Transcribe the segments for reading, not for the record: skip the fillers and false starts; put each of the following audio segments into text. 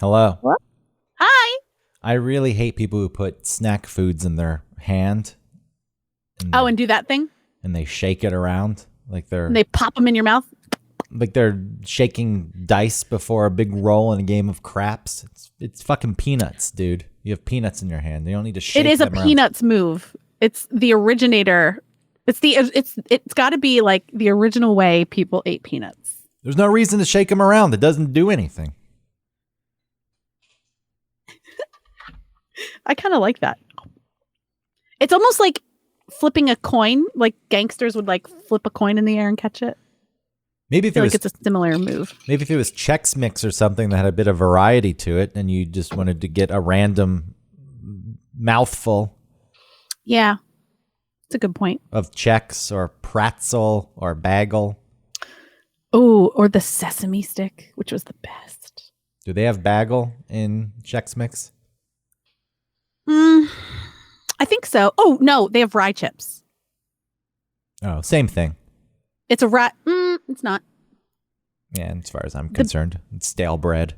Hello. What? Hi. I really hate people who put snack foods in their hand. And do that thing? And they shake it around And they pop them in your mouth? like they're shaking dice before a big roll in a game of craps. It's fucking peanuts, dude. You have peanuts in your hand. You don't need to shake them It is a around. peanuts move. It's the originator. It's got to be like the original way people ate peanuts. There's no reason to shake them around. It doesn't do anything. I kind of like that. It's almost like flipping a coin, like gangsters would like flip a coin in the air and catch it. Maybe if it was, it's a similar move. Maybe if it was Chex Mix or something that had a bit of variety to it, and you just wanted to get a random mouthful. Yeah, it's a good point. Of Chex or Pretzel or Bagel. Oh, or the sesame stick, which was the best. Do they have Bagel in Chex Mix? I think so. Oh, no, they have rye chips. Oh, same thing. It's a rye. It's not. Yeah, as far as I'm concerned, it's stale bread.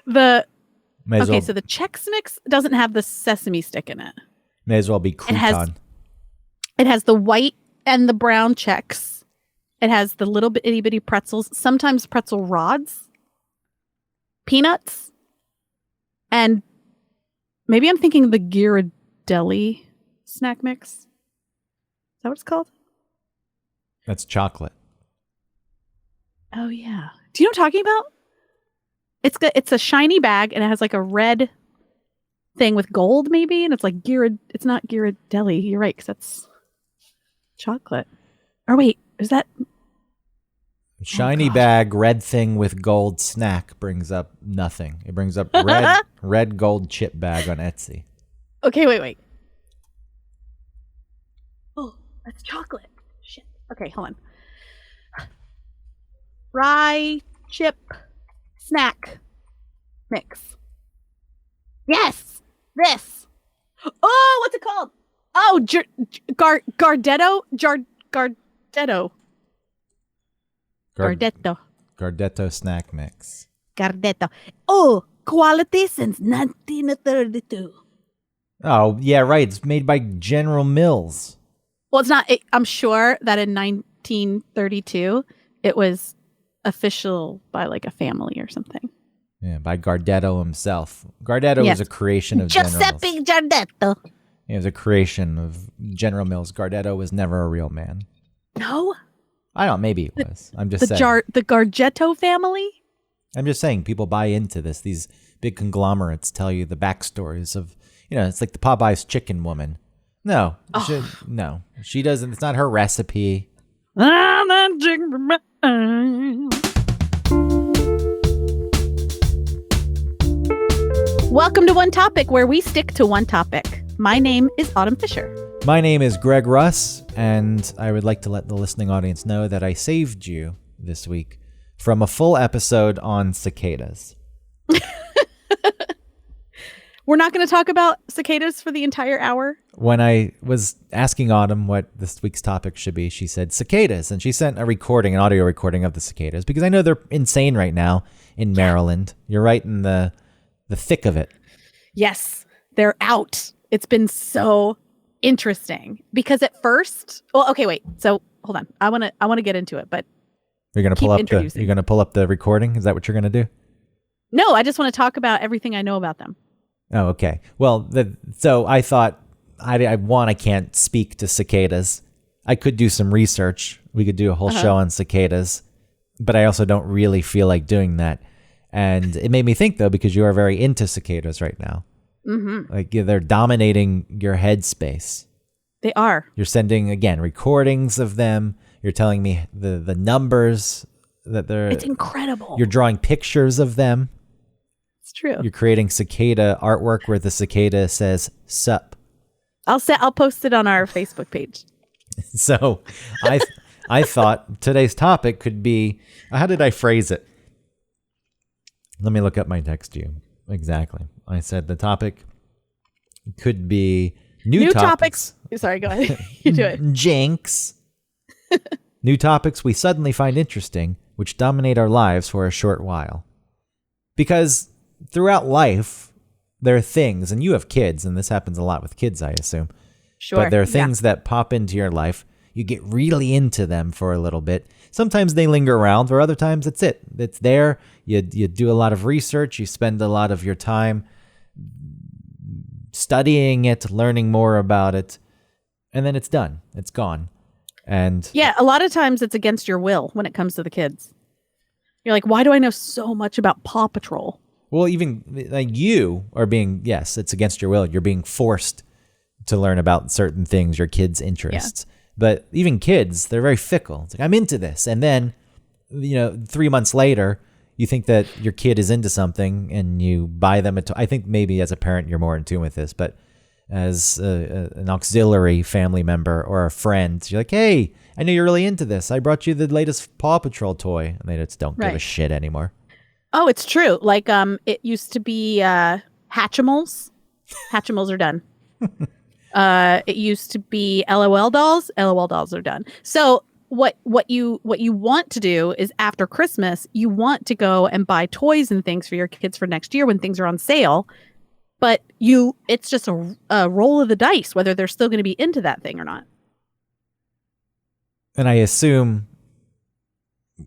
So the Chex Mix doesn't have the sesame stick in it. May as well be crouton. It has the white and the brown Chex. It has the little itty bitty pretzels, sometimes pretzel rods, peanuts, and maybe I'm thinking the Ghirardelli snack mix. Is that what it's called? That's chocolate. Oh, yeah. Do you know what I'm talking about? It's a shiny bag, and it has like a red thing with gold, maybe, and it's like it's not Ghirardelli. You're right, because that's chocolate. Or wait, is that... Shiny bag, red thing with gold snack brings up nothing. It brings up red gold chip bag on Etsy. Okay, wait. Oh, that's chocolate. Shit. Okay, hold on. Rye chip snack mix. Yes, this. Oh, what's it called? Oh, Gardetto. Gardetto snack mix. Gardetto. Oh, quality since 1932. Oh, yeah, right. It's made by General Mills. Well, it's not. I'm sure that in 1932, it was official by like a family or something. Yeah, by Gardetto himself. Gardetto was a creation of Giuseppe Gardetto. It was a creation of General Mills. Gardetto was never a real man. No? I don't know. Maybe it was. I'm just saying. The Gardetto family? I'm just saying people buy into this. These big conglomerates tell you the backstories of, it's like the Popeye's chicken woman. No, she doesn't. It's not her recipe. Welcome to One Topic, where we stick to one topic. My name is Autumn Fisher. My name is Greg Russ, and I would like to let the listening audience know that I saved you this week from a full episode on cicadas. We're not going to talk about cicadas for the entire hour? When I was asking Autumn what this week's topic should be, she said cicadas, and she sent an audio recording of the cicadas, because I know they're insane right now in Maryland. You're right in the thick of it. Yes, they're out. It's been so interesting, because at first, well, okay, wait. So hold on. I want to get into it, but you're going to pull up the recording. Is that what you're going to do? No, I just want to talk about everything I know about them. Oh, okay. Well, so I thought I can't speak to cicadas. I could do some research. We could do a whole show on cicadas, but I also don't really feel like doing that. And it made me think, though, because you are very into cicadas right now. Mm-hmm. Like they're dominating your headspace. They are. You're sending, again, recordings of them. You're telling me the numbers that they're... It's incredible. You're drawing pictures of them. It's true. You're creating cicada artwork where the cicada says "sup." I'll post it on our Facebook page. So I thought today's topic could be, how did I phrase it? Let me look up my text to you. Exactly. I said the topic could be new topics. Sorry, go ahead. You do it. Jinx. New topics we suddenly find interesting, which dominate our lives for a short while. Because throughout life, there are things, and you have kids, and this happens a lot with kids, I assume. Sure. But there are things that pop into your life. You get really into them for a little bit. Sometimes they linger around, or other times it's it. It's there. You do a lot of research. You spend a lot of your time studying it, learning more about it, and then it's done. It's gone. And yeah, a lot of times it's against your will when it comes to the kids. You're like, why do I know so much about Paw Patrol? well, even like you are being, yes, it's against your will. You're being forced to learn about certain things, your kids' interests. Yeah. But even kids, they're very fickle. It's like, I'm into this. And then, 3 months later, you think that your kid is into something and you buy them a toy. I think maybe as a parent, you're more in tune with this, but as an auxiliary family member or a friend, you're like, hey, I know you're really into this. I brought you the latest Paw Patrol toy. And they just don't give a shit anymore. Oh, it's true. Like, it used to be Hatchimals. Hatchimals are done. It used to be LOL dolls. LOL dolls are done. So what you want to do is after Christmas, you want to go and buy toys and things for your kids for next year when things are on sale. But it's just a roll of the dice whether they're still going to be into that thing or not. And I assume,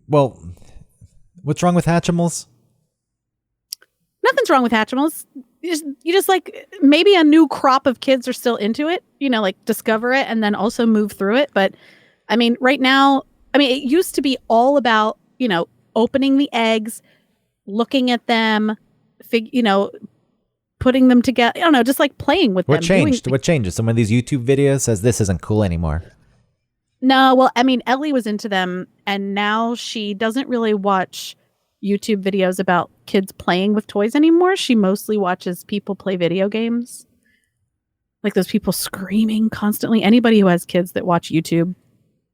well, what's wrong with Hatchimals? Nothing's wrong with Hatchimals. You just like, maybe a new crop of kids are still into it, like discover it and then also move through it. But I mean, right now, it used to be all about, opening the eggs, looking at them, putting them together. I don't know, just like playing with them. What changed? What changes? Some of these YouTube videos says this isn't cool anymore. No, well, Ellie was into them, and now she doesn't really watch YouTube videos about kids playing with toys anymore. She mostly watches people play video games. Like those people screaming constantly. Anybody who has kids that watch YouTube,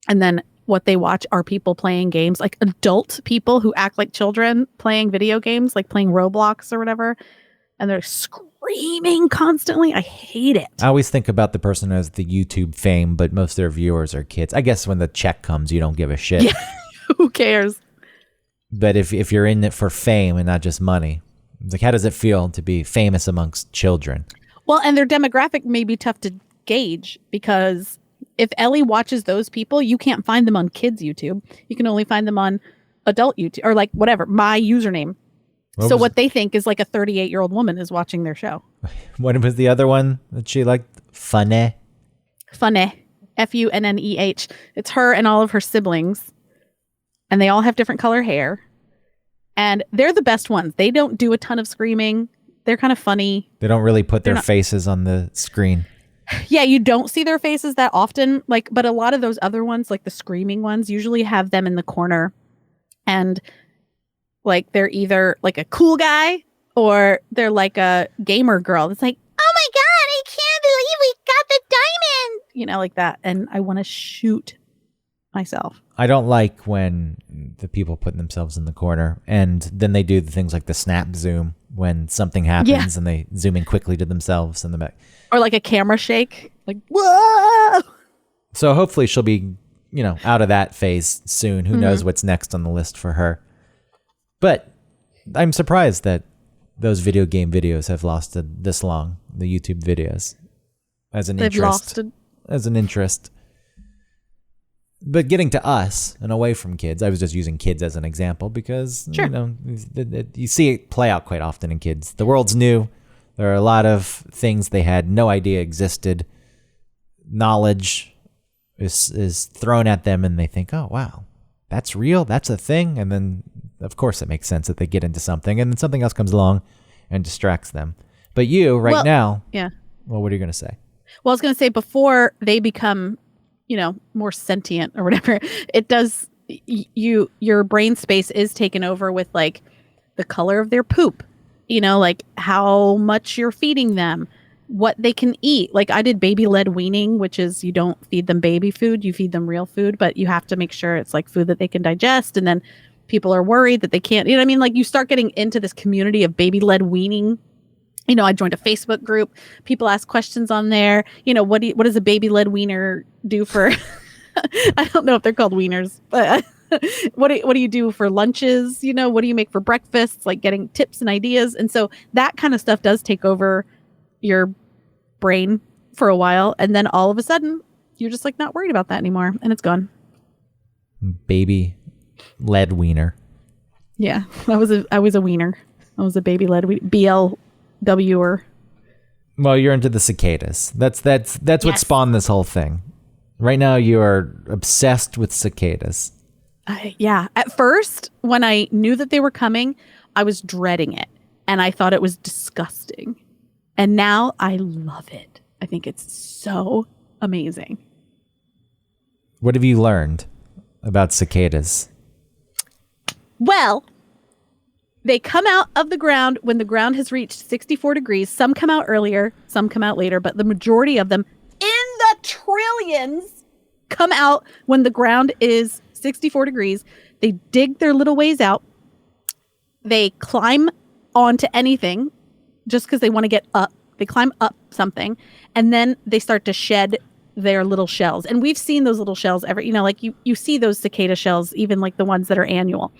and then what they watch are people playing games, like adult people who act like children playing video games, like playing Roblox or whatever. And they're screaming constantly. I hate it. I always think about the person who has the YouTube fame, but most of their viewers are kids. I guess when the check comes, you don't give a shit. Yeah. Who cares? But if you're in it for fame and not just money, it's like, how does it feel to be famous amongst children? Well, and their demographic may be tough to gauge because if Ellie watches those people, you can't find them on kids' YouTube. You can only find them on adult YouTube or like whatever, my username. What they think is like a 38-year-old woman is watching their show. What was the other one that she liked? Funny. Funneh. Funneh. It's her and all of her siblings. And they all have different color hair. And they're the best ones. They don't do a ton of screaming. They're kind of funny. They don't really put their faces on the screen. Yeah, you don't see their faces that often. But a lot of those other ones, like the screaming ones, usually have them in the corner. And like they're either like a cool guy or they're like a gamer girl. It's like, oh my God, I can't believe we got the diamond. Like that. And I want to shoot myself. I don't like when the people put themselves in the corner and then they do the things like the snap zoom when something happens and they zoom in quickly to themselves in the back. Or like a camera shake. Like, whoa! So hopefully she'll be, out of that phase soon. Who knows what's next on the list for her. But I'm surprised that those video game videos have lasted this long, the YouTube videos, as an interest. But getting to us and away from kids, I was just using kids as an example because, you see it play out quite often in kids. The world's new. There are a lot of things they had no idea existed. Knowledge is thrown at them and they think, oh, wow, that's real. That's a thing. And then, of course, it makes sense that they get into something and then something else comes along and distracts them. But you now. Yeah. Well, what are you going to say? Well, I was going to say before they become, more sentient or whatever, it does, your brain space is taken over with like the color of their poop, like how much you're feeding them, what they can eat. Like I did baby-led weaning, which is you don't feed them baby food, you feed them real food, but you have to make sure it's like food that they can digest. And then people are worried that they can't, like you start getting into this community of baby-led weaning. I joined a Facebook group. People ask questions on there. What does a baby-led weaner do for? I don't know if they're called wieners, but What do you do for lunches? What do you make for breakfasts? Like getting tips and ideas. And so that kind of stuff does take over your brain for a while. And then all of a sudden you're just like not worried about that anymore. And it's gone. Baby lead wiener. Yeah. I was a wiener. I was a baby led BLWer. Well, you're into the cicadas. That's what spawned this whole thing. Right now you are obsessed with cicadas. Yeah. At first, when I knew that they were coming, I was dreading it. And I thought it was disgusting. And now I love it. I think it's so amazing. What have you learned about cicadas? Well, they come out of the ground when the ground has reached 64 degrees. Some come out earlier, some come out later, but the majority of them, in the trillions, come out when the ground is 64 degrees. They dig their little ways out. They climb onto anything just because they want to get up. They climb up something, and then they start to shed their little shells. And we've seen those little shells like you see those cicada shells, even like the ones that are annual.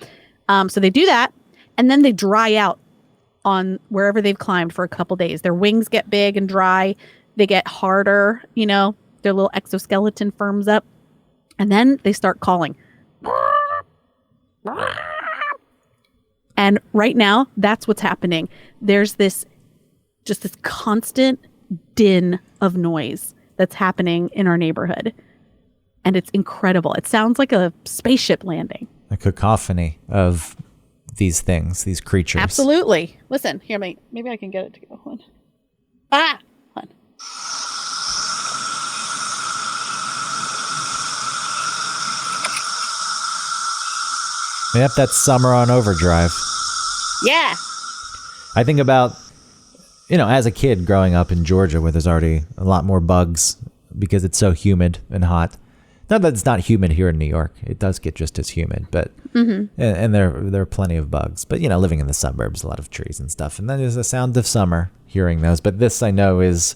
So they do that. And then they dry out on wherever they've climbed for a couple days. Their wings get big and dry. They get harder, their little exoskeleton firms up. And then they start calling. And right now, that's what's happening. There's this constant din of noise that's happening in our neighborhood. And it's incredible. It sounds like a spaceship landing. A cacophony of these things, these creatures. Absolutely. Listen, here, maybe I can get it to go. Hold on. Yep, that's Summer on Overdrive. Yeah. I think about, as a kid growing up in Georgia where there's already a lot more bugs because it's so humid and hot. Not that it's not humid here in New York. It does get just as humid, but and there are plenty of bugs. But living in the suburbs, a lot of trees and stuff. And then there's the sound of summer, hearing those. But this I know is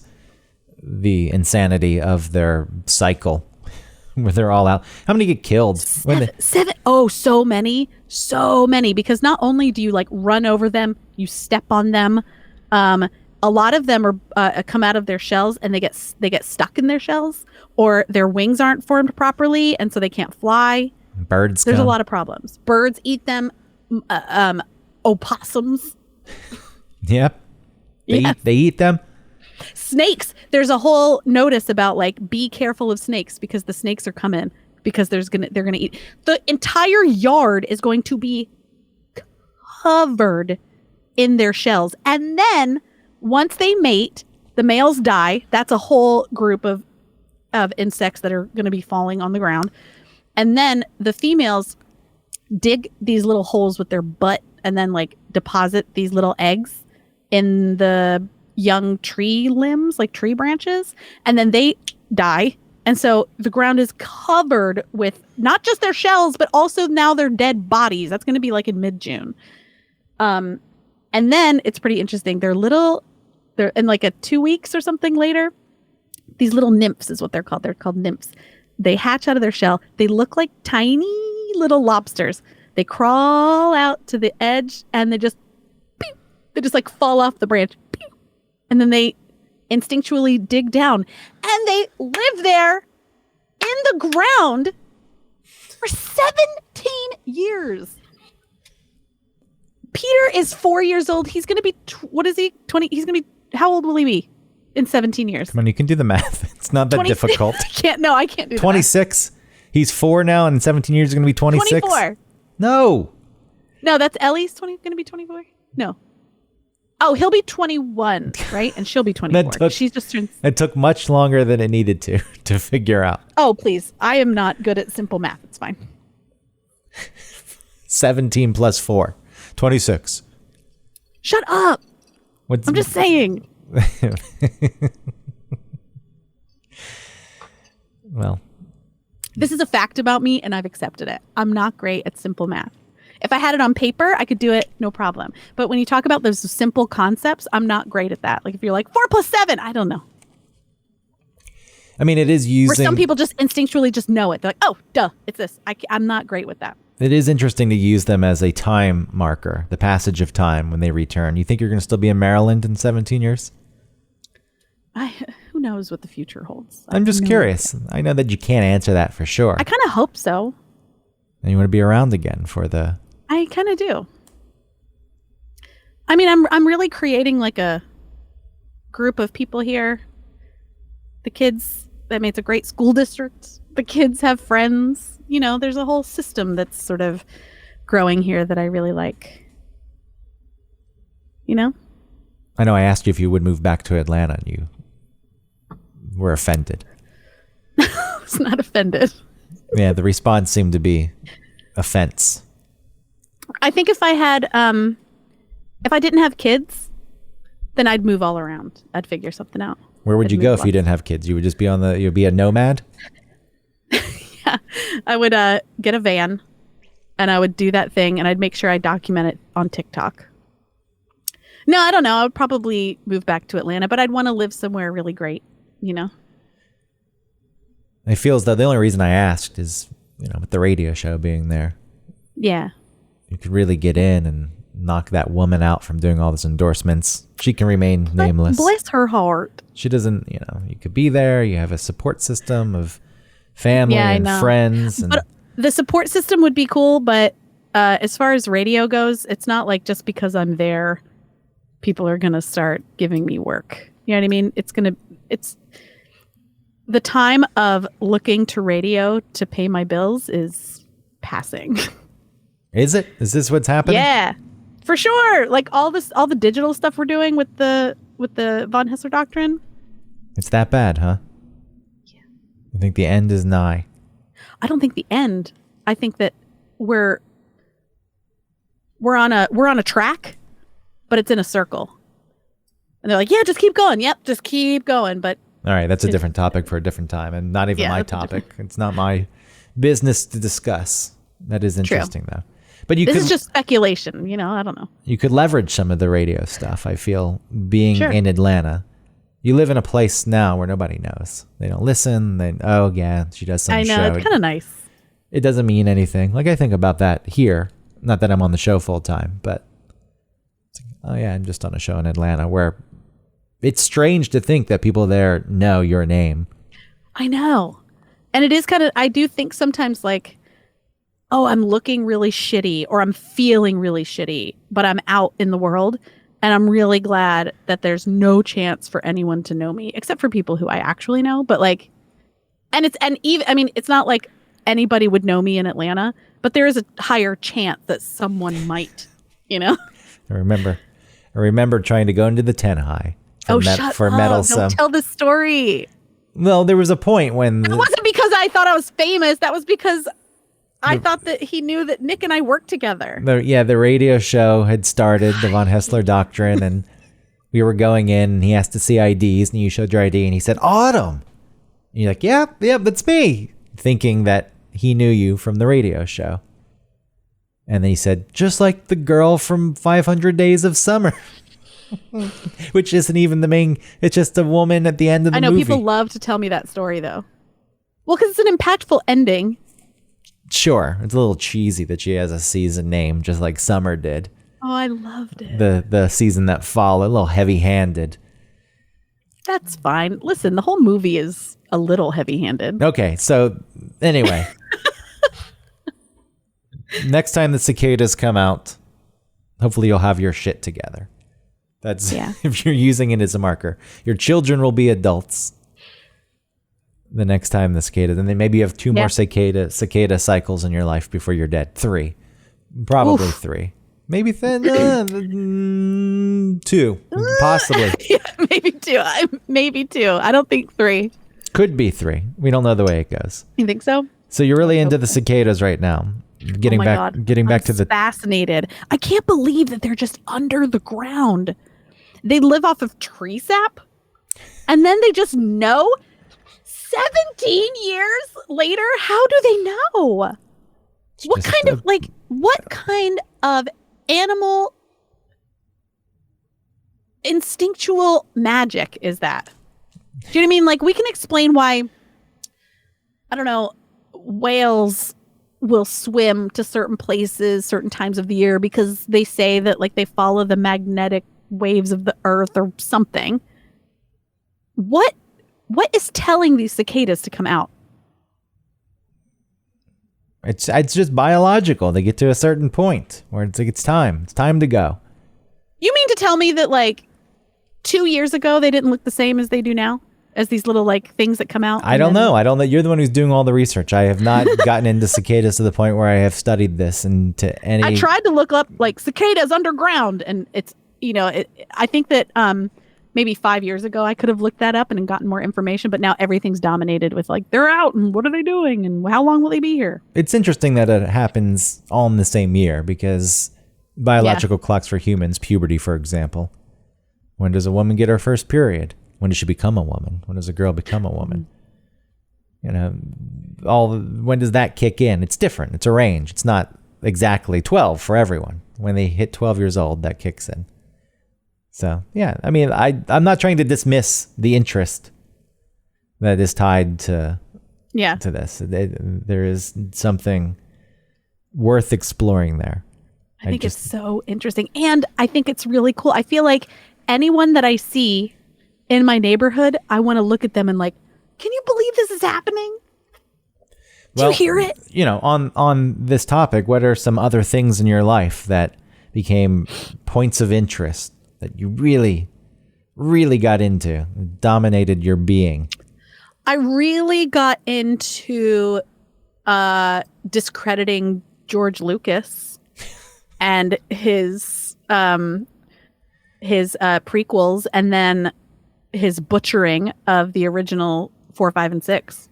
the insanity of their cycle, where they're all out. How many get killed? Seven. Oh, so many, because not only do you run over them, you step on them. A lot of them are come out of their shells and they get stuck in their shells, or their wings aren't formed properly and so they can't fly. Birds. There's a lot of problems. Birds eat them. Opossums. Yep. They eat them. Snakes. There's a whole notice about be careful of snakes because the snakes are coming because they're gonna eat. The entire yard is going to be covered in their shells, and then once they mate, the males die. That's a whole group of insects that are going to be falling on the ground. And then the females dig these little holes with their butt and then deposit these little eggs in the young tree limbs, like tree branches. And then they die. And so the ground is covered with not just their shells, but also now their dead bodies. That's going to be in mid-June. And then it's pretty interesting. They're in 2 weeks or something later, these little nymphs is what they're called. They're called nymphs. They hatch out of their shell. They look like tiny little lobsters. They crawl out to the edge and they just fall off the branch. Pew! And then they instinctually dig down and they live there in the ground for 17 years. Peter is 4 years old. He's going to be, what is he? 20. He's going to be, how old will he be in 17 years? Come on, you can do the math. It's not that difficult. I can't do 26. He's 4 now, and in 17 years, he's going to be 26. 24. No, that's Ellie's going to be 24. No. Oh, he'll be 21, right? And she'll be 24. She's just turned. It took much longer than it needed to figure out. Oh, please. I am not good at simple math. It's fine. 17 plus 4. 26. Shut up. I'm just saying. Well. This is a fact about me, and I've accepted it. I'm not great at simple math. If I had it on paper, I could do it, no problem. But when you talk about those simple concepts, I'm not great at that. If you're 4 plus 7, I don't know. I mean, it is using... Where some people just instinctually just know it. They're oh, duh, it's this. I'm not great with that. It is interesting to use them as a time marker, the passage of time when they return. You think you're going to still be in Maryland in 17 years? Who knows what the future holds? I'm just curious. I know that you can't answer that for sure. I kind of hope so. And you want to be around again for the... I kind of do. I mean, I'm really creating like a group of people here. The kids, I mean, it's a great school district. The kids have friends. You know, there's a whole system that's sort of growing here that I really like. You know? I know I asked you if you would move back to Atlanta and you were offended. I was not offended. Yeah, the response seemed to be offense. I think if I didn't have kids, then I'd move all around. I'd figure something out. Where would you go if you didn't have kids? You would just be you'd be a nomad? Yeah. I would get a van and I would do that thing and I'd make sure I document it on TikTok. No, I don't know. I would probably move back to Atlanta, but I'd want to live somewhere really great, you know? It feels that the only reason I asked is, with the radio show being there. Yeah. You could really get in and knock that woman out from doing all those endorsements. She can remain nameless. Bless her heart. She doesn't, you could be there. You have a support system of family and friends. And but the support system would be cool, but as far as radio goes, it's not like just because I'm there, people are going to start giving me work. You know what I mean? It's the time of looking to radio to pay my bills is passing. Is it? Is this what's happening? Yeah, for sure. Like all the digital stuff we're doing with the von Hessler doctrine. It's that bad, huh? Yeah. I think the end is nigh. I don't think the end. I think that we're on a track, but it's in a circle. And they're like, yeah, just keep going. Yep, just keep going. But all right, that's a different topic for a different time, and not even my topic. It's not my business to discuss. That is interesting, though. But this is just speculation. I don't know. You could leverage some of the radio stuff. I feel being in Atlanta. You live in a place now where nobody knows. They don't listen. She does some show. I know, it's kind of nice. It doesn't mean anything. Like I think about that here. Not that I'm on the show full time, but I'm just on a show in Atlanta where it's strange to think that people there know your name. I know. And it is I do think sometimes like, oh, I'm looking really shitty or I'm feeling really shitty, but I'm out in the world and I'm really glad that there's no chance for anyone to know me except for people who I actually know. But like, it's not like anybody would know me in Atlanta, but there is a higher chance that someone might, I remember trying to go into the 10 high. Shut up. Meddlesome. Don't tell this story. Well, there was a point when... It wasn't because I thought I was famous. That was because I thought that he knew that Nick and I worked together. The radio show had started, the von Hessler doctrine, and we were going in, and he asked to see IDs, and you showed your ID, and he said, Autumn! And you're like, yeah, that's me, thinking that he knew you from the radio show. And then he said, just like the girl from 500 Days of Summer. Which isn't even the main, it's just a woman at the end of the movie. I know, people love to tell me that story, though. Well, because it's an impactful ending. Sure. It's a little cheesy that she has a season name, just like Summer did. Oh, I loved it. The season that followed, a little heavy-handed. That's fine. Listen, the whole movie is a little heavy-handed. Okay, so anyway. Next time the Cicadas come out, hopefully you'll have your shit together. That's if you're using it as a marker. Your children will be adults the next time the cicada. Then maybe you have two more cicada cycles in your life before you're dead. 3. Probably 3. Maybe 2. Possibly. Maybe 2. I don't think 3. Could be 3. We don't know the way it goes. You think so? So you're really into the cicadas right now. Getting back to the... Fascinated. I can't believe that they're just under the ground. They live off of tree sap, and then they just know 17 years later. How do they know? What kind of animal instinctual magic is that? Do you know what I mean? Like, we can explain why, I don't know, whales will swim to certain places, certain times of the year, because they say that like they follow the magnetic waves of the earth or something. What is telling these cicadas to come out? It's just biological. They get to a certain point where it's like it's time to go. You mean to tell me that like 2 years ago they didn't look the same as they do now? As these little like things that come out? I don't know. You're the one who's doing all the research. I have not gotten into cicadas to the point where I have studied this and to any. I tried to look up like cicadas underground, and it's I think that maybe 5 years ago I could have looked that up and gotten more information, but now everything's dominated with like they're out and what are they doing and how long will they be here? It's interesting that it happens all in the same year because biological clocks for humans, puberty, for example. When does a woman get her first period? When does she become a woman? When does a girl become a woman? When does that kick in? It's different. It's a range. It's not exactly 12 for everyone. When they hit 12 years old, that kicks in. So, yeah, I mean, I'm not trying to dismiss the interest that is tied to this. There is something worth exploring there. I think it's so interesting. And I think it's really cool. I feel like anyone that I see in my neighborhood, I want to look at them and like, can you believe this is happening? Do you hear it? On this topic, what are some other things in your life that became points of interest that you really, really got into, dominated your being? I really got into discrediting George Lucas and his prequels, and then his butchering of the original 4, 5, and 6.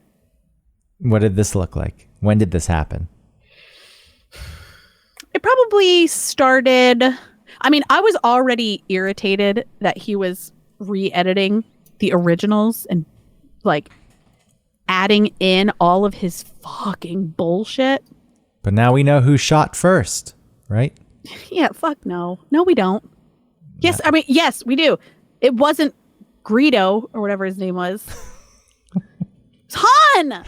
What did this look like? When did this happen? It probably started. I mean, I was already irritated that he was re-editing the originals and like adding in all of his fucking bullshit. But now we know who shot first, right? Yeah, fuck no. No, we don't. Yes, I mean, yes, we do. It wasn't Greedo or whatever his name was. It's Han!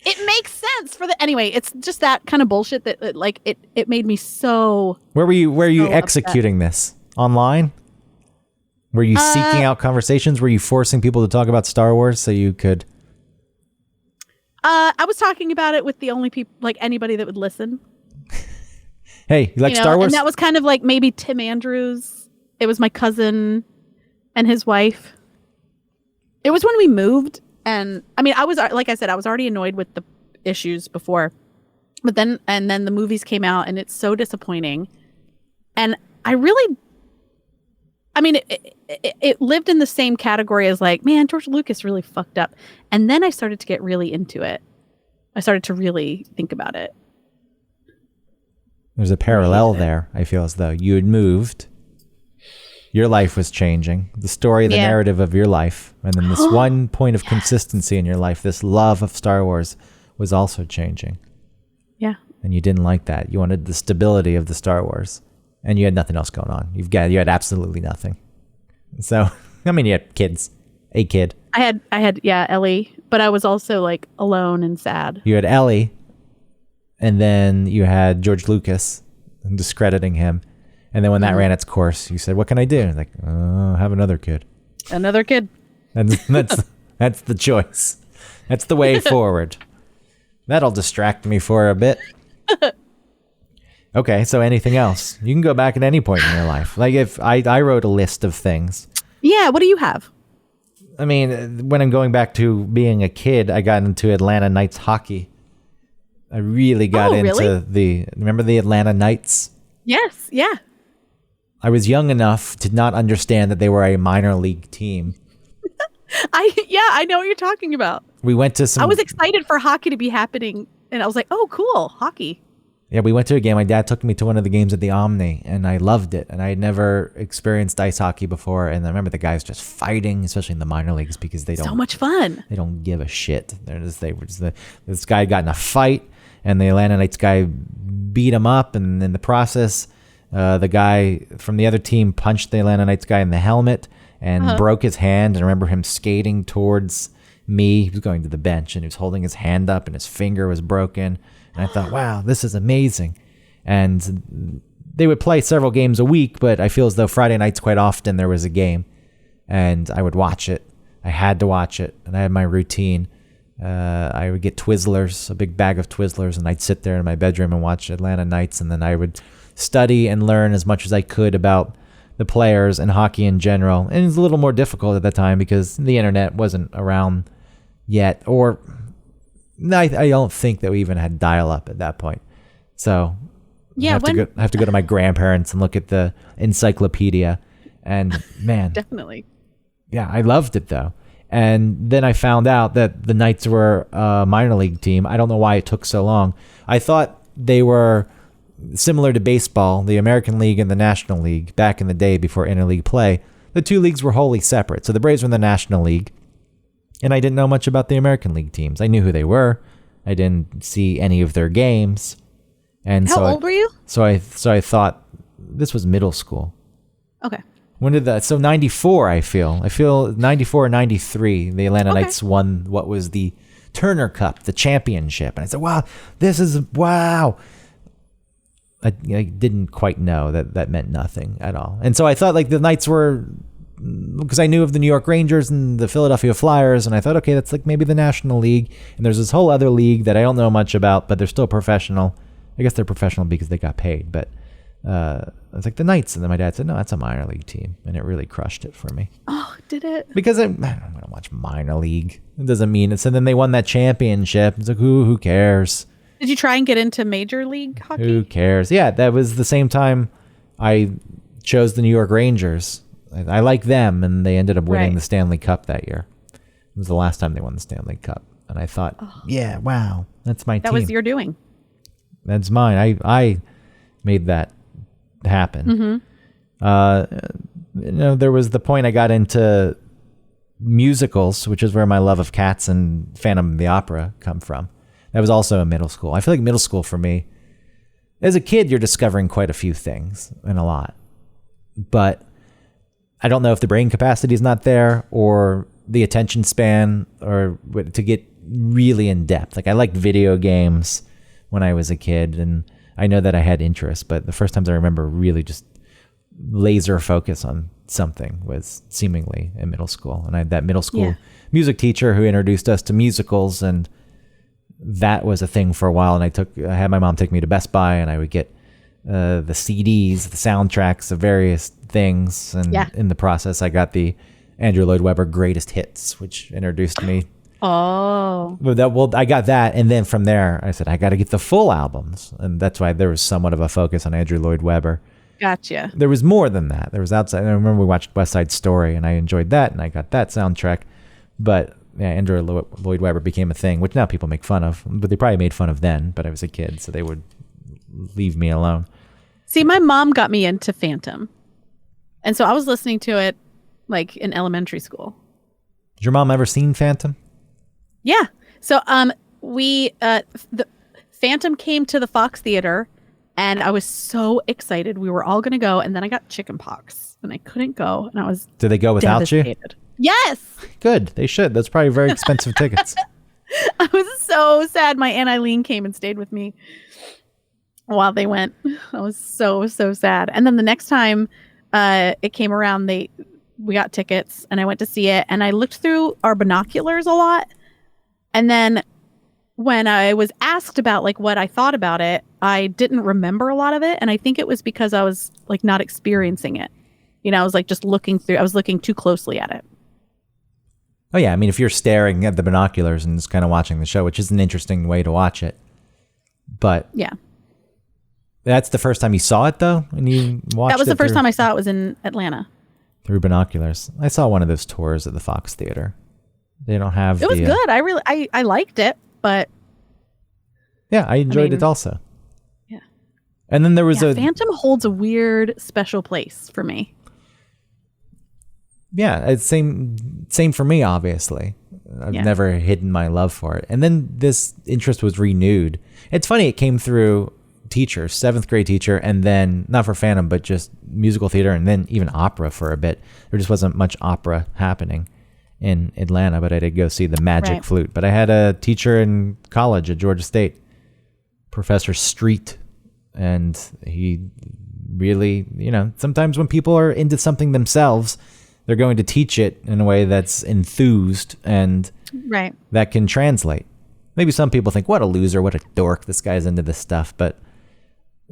It makes sense for anyway, it's just that kind of bullshit that it made me so. Where were you executing this? Online? Were you seeking out conversations? Were you forcing people to talk about Star Wars so you could? I was talking about it with the only people, like anybody that would listen. Hey, you like Star Wars? And that was kind of like maybe Tim Andrews. It was my cousin and his wife. It was when we moved. And I mean, I was, like I said, I was already annoyed with the issues before, but then the movies came out and it's so disappointing. And I mean, it lived in the same category as like, man, George Lucas really fucked up. And then I started to get really into it. I started to really think about it. There's a parallel there. I feel as though you had moved. Your life was changing. The story, the narrative of your life. And then this one point of consistency in your life, this love of Star Wars, was also changing. Yeah. And you didn't like that. You wanted the stability of the Star Wars. And you had nothing else going on. You had absolutely nothing. So, I mean, you had kids. A kid. I had Ellie. But I was also like alone and sad. You had Ellie. And then you had George Lucas and discrediting him. And then when that ran its course, you said, what can I do? Like, have another kid. Another kid. That's the choice. That's the way forward. That'll distract me for a bit. Okay, so anything else? You can go back at any point in your life. Like if I wrote a list of things. Yeah, what do you have? I mean, when I'm going back to being a kid, I got into Atlanta Knights hockey. I really got into remember the Atlanta Knights? Yes, yeah. I was young enough to not understand that they were a minor league team. I know what you're talking about. We went to some. I was excited for hockey to be happening, and I was like, "Oh, cool, hockey." Yeah, we went to a game. My dad took me to one of the games at the Omni, and I loved it. And I had never experienced ice hockey before. And I remember the guys just fighting, especially in the minor leagues, because they don't. So much fun. They don't give a shit. This guy got in a fight, and the Atlanta Knights guy beat him up, and in the process. The guy from the other team punched the Atlanta Knights guy in the helmet and broke his hand. And I remember him skating towards me. He was going to the bench and he was holding his hand up and his finger was broken. And I thought, wow, this is amazing. And they would play several games a week, but I feel as though Friday nights quite often there was a game and I would watch it. I had to watch it and I had my routine. I would get Twizzlers, a big bag of Twizzlers, and I'd sit there in my bedroom and watch Atlanta Knights, and then I would study and learn as much as I could about the players and hockey in general. And it was a little more difficult at that time because the internet wasn't around yet, or I don't think that we even had dial-up at that point. So yeah, I have to go to my grandparents and look at the encyclopedia, and man, definitely. Yeah, I loved it though. And then I found out that the Knights were a minor league team. I don't know why it took so long. I thought they were similar to baseball, the American League and the National League back in the day before interleague play. The two leagues were wholly separate. So the Braves were in the National League, and I didn't know much about the American League teams. I knew who they were. I didn't see any of their games. And How old were you? So I thought this was middle school. Okay. When did that? So 94, I feel 94 or 93, the Atlanta Knights won what was the Turner Cup, the championship. And I said, wow. I didn't quite know that meant nothing at all. And so I thought like the Knights were, because I knew of the New York Rangers and the Philadelphia Flyers. And I thought, okay, that's like maybe the National League. And there's this whole other league that I don't know much about, but they're still professional. I guess they're professional because they got paid, but I was like the Knights, and then my dad said, no, that's a minor league team, and it really crushed it for me. Oh, did it? Because I don't watch minor league. It doesn't mean it. And then they won that championship. It's like, who cares? Did you try and get into major league hockey? Who cares? Yeah, that was the same time I chose the New York Rangers. I like them, and they ended up winning the Stanley Cup that year. It was the last time they won the Stanley Cup, and I thought, yeah, wow, that's my team. That was your doing. That's mine. I made that happen. There was the point I got into musicals, which is where my love of Cats and Phantom of the Opera come from. That was also in middle school. I feel like middle school for me, as a kid, you're discovering quite a few things and a lot, but I don't know if the brain capacity is not there or the attention span or to get really in depth. Like I liked video games when I was a kid, and I know that I had interest, but the first times I remember really just laser focus on something was seemingly in middle school. And I had that middle school music teacher who introduced us to musicals, and that was a thing for a while. And I had my mom take me to Best Buy, and I would get the CDs, the soundtracks of various things. And in the process, I got the Andrew Lloyd Webber Greatest Hits, which introduced me. Oh. I got that, and then from there, I said, I got to get the full albums. And that's why there was somewhat of a focus on Andrew Lloyd Webber. Gotcha. There was more than that. There was outside. I remember we watched West Side Story, and I enjoyed that, and I got that soundtrack. But Andrew Lloyd Webber became a thing, which now people make fun of. But they probably made fun of then, but I was a kid, so they would leave me alone. See, my mom got me into Phantom. And so I was listening to it like in elementary school. Did your mom ever seen Phantom? Yeah. So the Phantom came to the Fox Theater, and I was so excited. We were all going to go, and then I got chicken pox, and I couldn't go, and I was Did they go without devastated. You? Yes. Good. They should. That's probably very expensive tickets. I was so sad. My Aunt Eileen came and stayed with me while they went. I was so sad. And then the next time it came around, we got tickets, and I went to see it, and I looked through our binoculars a lot. And then when I was asked about like what I thought about it, I didn't remember a lot of it. And I think it was because I was like not experiencing it. I was like just looking through, I was looking too closely at it. Oh yeah. I mean, if you're staring at the binoculars and just kind of watching the show, which is an interesting way to watch it. But yeah, that's the first time you saw it though? And you watched it? That was the first time I saw it was in Atlanta. Through binoculars. I saw one of those tours at the Fox Theater. They don't have it was good. I liked it, but yeah, I enjoyed it also. Yeah. And then there was Phantom holds a weird special place for me. Yeah, it's same for me, obviously. I've never hidden my love for it. And then this interest was renewed. It's funny, it came through teachers, 7th grade teacher, and then not for Phantom, but just musical theater, and then even opera for a bit. There just wasn't much opera happening. in Atlanta, but I did go see the Magic Right. Flute. But I had a teacher in college at Georgia State, Professor Street, and he really, sometimes when people are into something themselves, they're going to teach it in a way that's enthused, and Right. that can translate. Maybe some people think, what a loser, what a dork, this guy's into this stuff. But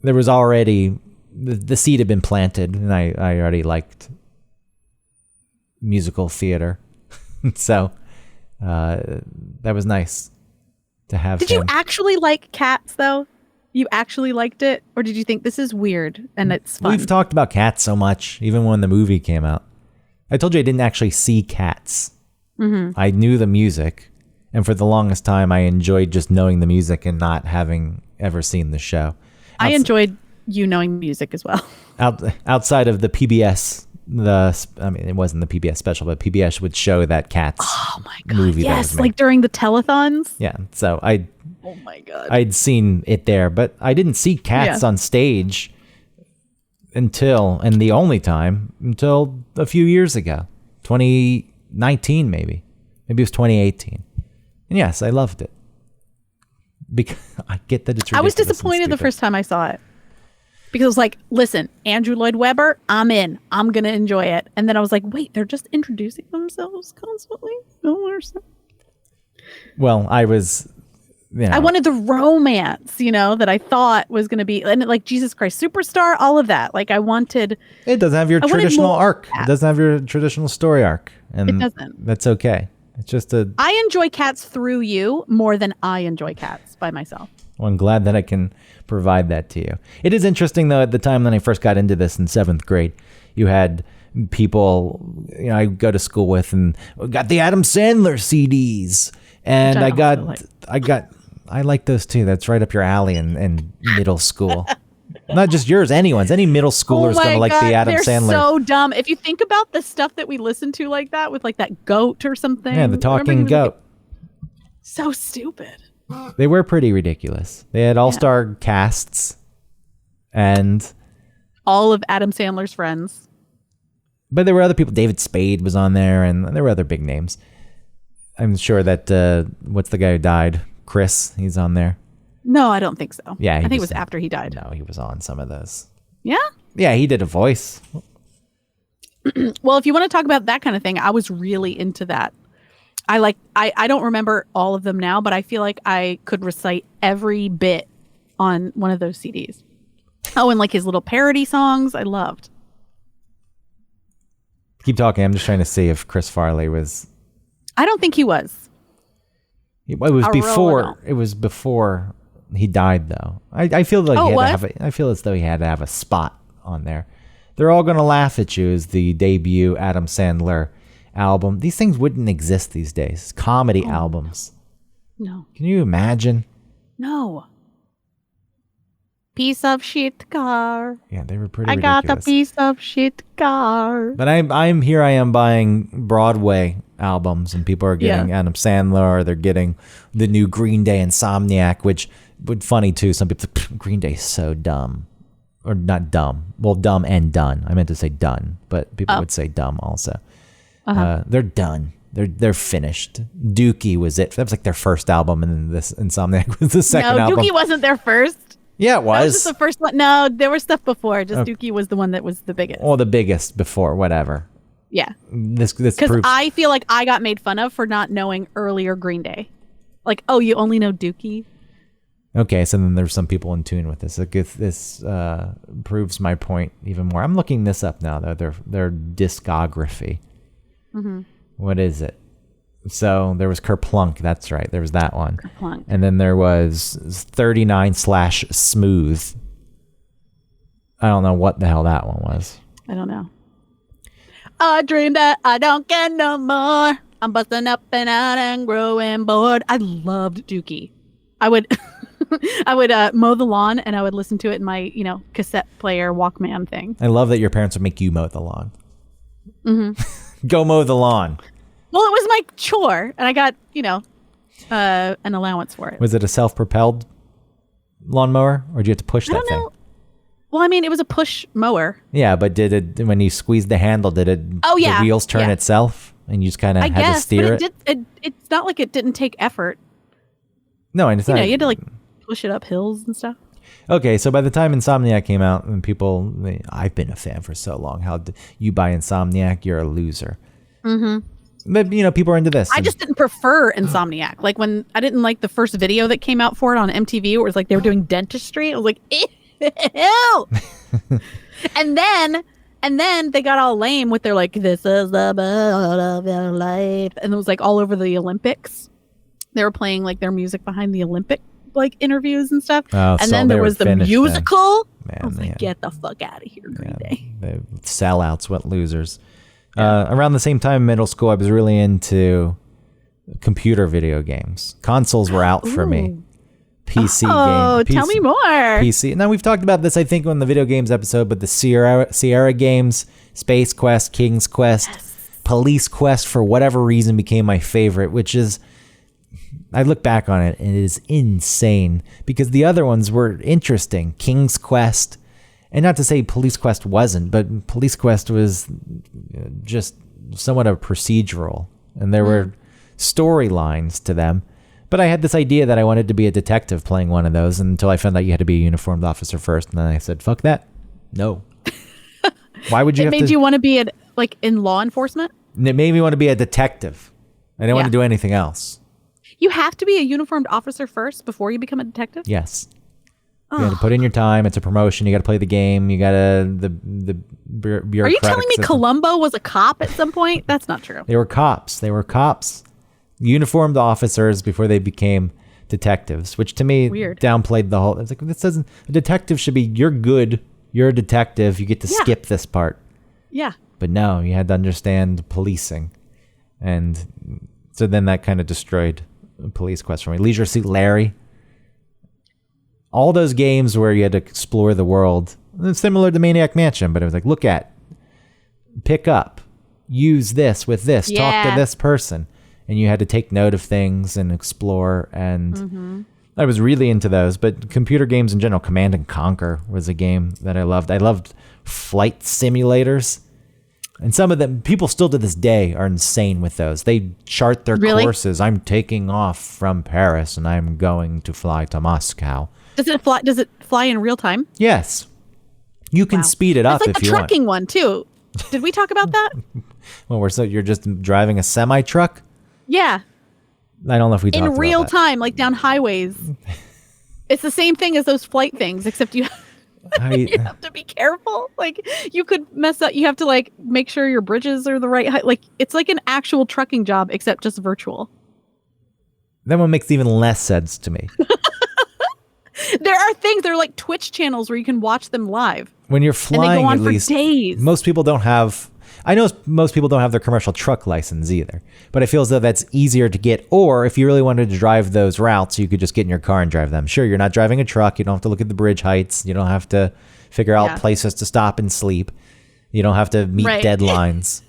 there was already, the seed had been planted, and I already liked musical theater. So that was nice to have. Did you actually like Cats, though? You actually liked it? Or did you think this is weird and it's fun? We've talked about Cats so much, even when the movie came out. I told you I didn't actually see Cats. Mm-hmm. I knew the music, and for the longest time, I enjoyed just knowing the music and not having ever seen the show. I enjoyed you knowing music as well. Outside of the PBS, it wasn't the PBS special, but PBS would show that Cats movie. Yes, like during the telethons. Yeah, so Oh my God. I'd seen it there, but I didn't see Cats on stage until a few years ago, 2019 maybe it was 2018, and yes, I loved it because I get that it's ridiculous. I was disappointed the first time I saw it because I was like, listen, Andrew Lloyd Webber, I'm in, I'm gonna enjoy it, and then I was like, wait, they're just introducing themselves constantly. Well, I wanted the romance, that I thought was going to be, and like Jesus Christ Superstar, all of that. Like I wanted. It doesn't have your traditional arc. It doesn't have your traditional story arc, and it doesn't. That's okay. It's just I enjoy Cats through you more than I enjoy Cats by myself. Well, I'm glad that I can provide that to you. It is interesting though. At the time when I first got into this in 7th grade, you had people I go to school with, and got the Adam Sandler CDs, and I like those too. That's right up your alley in middle school. Not just yours, anyone's. Any middle schooler's going to like the Adam Sandler. They're so dumb. If you think about the stuff that we listen to like that, with like that goat or something. Yeah, the talking goat. So stupid. They were pretty ridiculous. They had all-star casts and all of Adam Sandler's friends. But there were other people. David Spade was on there, and there were other big names. I'm sure that, what's the guy who died? Chris, he's on there. No, I don't think so. Yeah, I think it was after he died. No, he was on some of those. Yeah? Yeah, he did a voice. Well, if you want to talk about that kind of thing, I was really into that. I don't remember all of them now, but I feel like I could recite every bit on one of those CDs. Oh, and like his little parody songs, I loved. Keep talking. I'm just trying to see if Chris Farley was. I don't think he was. It was before he died, though. I feel like I feel as though he had to have a spot on there. They're All Gonna Laugh at You is the debut Adam Sandler album. These things wouldn't exist these days. Comedy albums. No. Can you imagine? No. Piece of shit car. Yeah, they were pretty ridiculous. ridiculous. Got a piece of shit car. But I am buying Broadway albums, and people are getting Adam Sandler, or they're getting the new Green Day Insomniac, which would funny too. Some people think Green Day is so dumb, or not dumb. Well, dumb and done. I meant to say done, but people would say dumb also. They're done. They're finished. Dookie was it. That was like their first album, and then this Insomniac was the second album. Dookie wasn't their first. Yeah, it was. That was just the first one. No, there was stuff before. Just Dookie was the one that was the biggest. Well, the biggest before, whatever. Yeah. This because I feel like I got made fun of for not knowing earlier Green Day. Like, oh, you only know Dookie? Okay, so then there's some people in tune with this. This proves my point even more. I'm looking this up now, though. Their discography. Mm-hmm. What is it? So there was Kerplunk. That's right. There was that one. Kerplunk. And then there was 39/Smooth. I don't know what the hell that one was. I don't know. I dream that I don't get no more. I'm busting up and out and growing bored. I loved Dookie. I would mow the lawn, and I would listen to it in my, cassette player Walkman thing. I love that your parents would make you mow the lawn. Mm-hmm. Go mow the lawn. Well, it was my chore, and I got, an allowance for it. Was it a self-propelled lawnmower, or did you have to push that thing? Well, I mean, it was a push mower. Yeah, but did it, when you squeezed the handle, did it? Oh, yeah. The wheels turn itself? and you just kind of I had to guess, steer but it's not like it didn't take effort. No, and it's You not. know, you had to like push it up hills and stuff. Okay, so by the time Insomniac came out, and I've been a fan for so long. You buy Insomniac, you're a loser. Mm-hmm. But people are into this. I just didn't prefer Insomniac. Like when I didn't like the first video that came out for it on MTV, where it was like they were doing dentistry. I was like, ew. and then they got all lame with their like, this is the birth of your life, and it was like all over the Olympics. They were playing like their music behind the Olympic like interviews and stuff. And then there was the musical. Man, I was like, get the fuck out of here, Green Day. The sellouts, what losers. Around the same time in middle school, I was really into computer video games. Consoles were out for me. PC games. Oh, tell me more. PC. Now, we've talked about this, I think, on the video games episode, but the Sierra games, Space Quest, King's Quest, Police Quest, for whatever reason, became my favorite, which is, I look back on it, and it is insane, because the other ones were interesting. King's Quest, and not to say Police Quest wasn't, but Police Quest was just somewhat of procedural, and there were storylines to them. But I had this idea that I wanted to be a detective playing one of those until I found out you had to be a uniformed officer first, and then I said, fuck that. No. Why would you It made you want to be in law enforcement? It made me want to be a detective. I didn't want to do anything else. You have to be a uniformed officer first before you become a detective? Yes. You got to put in your time. It's a promotion. You got to play the game. You got to the bureaucratic. Are you telling me Columbo was a cop at some point? That's not true. They were cops. Uniformed officers before they became detectives, which to me downplayed the whole. It's like, this doesn't. A detective should be, you're good. You're a detective. You get to skip this part. Yeah. But no, you had to understand policing, and so then that kind of destroyed Police Quest for me. Leisure Suit Larry. All those games where you had to explore the world, similar to Maniac Mansion, but it was like, pick up, use this with this, talk to this person. And you had to take note of things and explore. And I was really into those. But computer games in general, Command and Conquer was a game that I loved. I loved flight simulators. And some of them, people still to this day are insane with those. They chart their courses. I'm taking off from Paris and I'm going to fly to Moscow. Does it fly in real time? Yes. You can speed it up if you want. It's like the trucking one too. Did we talk about that? Well, you're just driving a semi-truck? Yeah. I don't know if we talked about that. In real time, like down highways. It's the same thing as those flight things, except you have to be careful. Like, you could mess up. You have to like make sure your bridges are the right height. Like, it's like an actual trucking job, except just virtual. That one makes even less sense to me. There are things, there are like Twitch channels where you can watch them live. When you're flying, and they go on at for least, days. Most people don't have, I know most people don't have their commercial truck license either, but I feel as though that's easier to get. Or if you really wanted to drive those routes, you could just get in your car and drive them. Sure, you're not driving a truck. You don't have to look at the bridge heights. You don't have to figure out places to stop and sleep. You don't have to meet deadlines.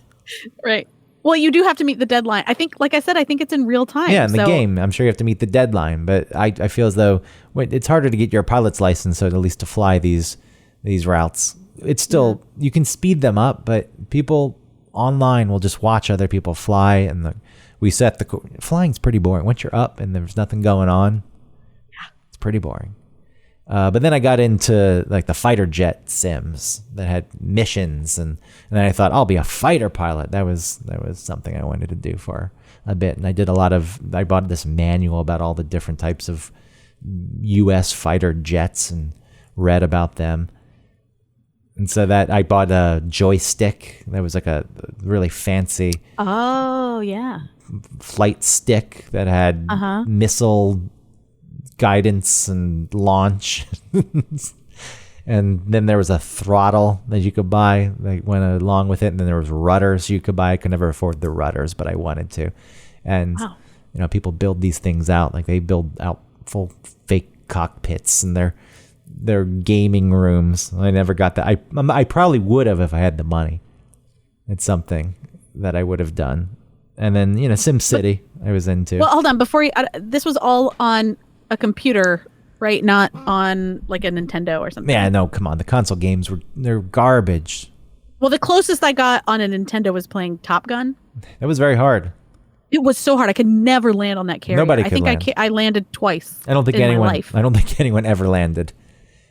Right. Well, you do have to meet the deadline. I think, like I said, I think it's in real time. Yeah, in the game, I'm sure you have to meet the deadline. But I feel as though it's harder to get your pilot's license, so at least to fly these routes. It's still, you can speed them up, but people online will just watch other people fly. And flying's pretty boring. Once you're up and there's nothing going on, it's pretty boring. But then I got into like the fighter jet sims that had missions, and then I thought, I'll be a fighter pilot. That was something I wanted to do for a bit. And I bought this manual about all the different types of U.S. fighter jets and read about them. And so that I bought a joystick that was like a really fancy flight stick that had missile guidance and launch. And then there was a throttle that you could buy that went along with it, and then there was rudders you could buy. I could never afford the rudders, but I wanted to. And people build these things out, like they build out full fake cockpits and their gaming rooms. I never got that. I probably would have if I had the money. It's something that I would have done. And then SimCity I was into. Well, hold on, before you, this was all on a computer, right? Not on like a Nintendo or something. Yeah, no, come on. The console games they're garbage. Well, the closest I got on a Nintendo was playing Top Gun. It was very hard. It was so hard. I could never land on that carrier. Nobody I could think land. I landed twice. I don't think in anyone. My life. I don't think anyone ever landed.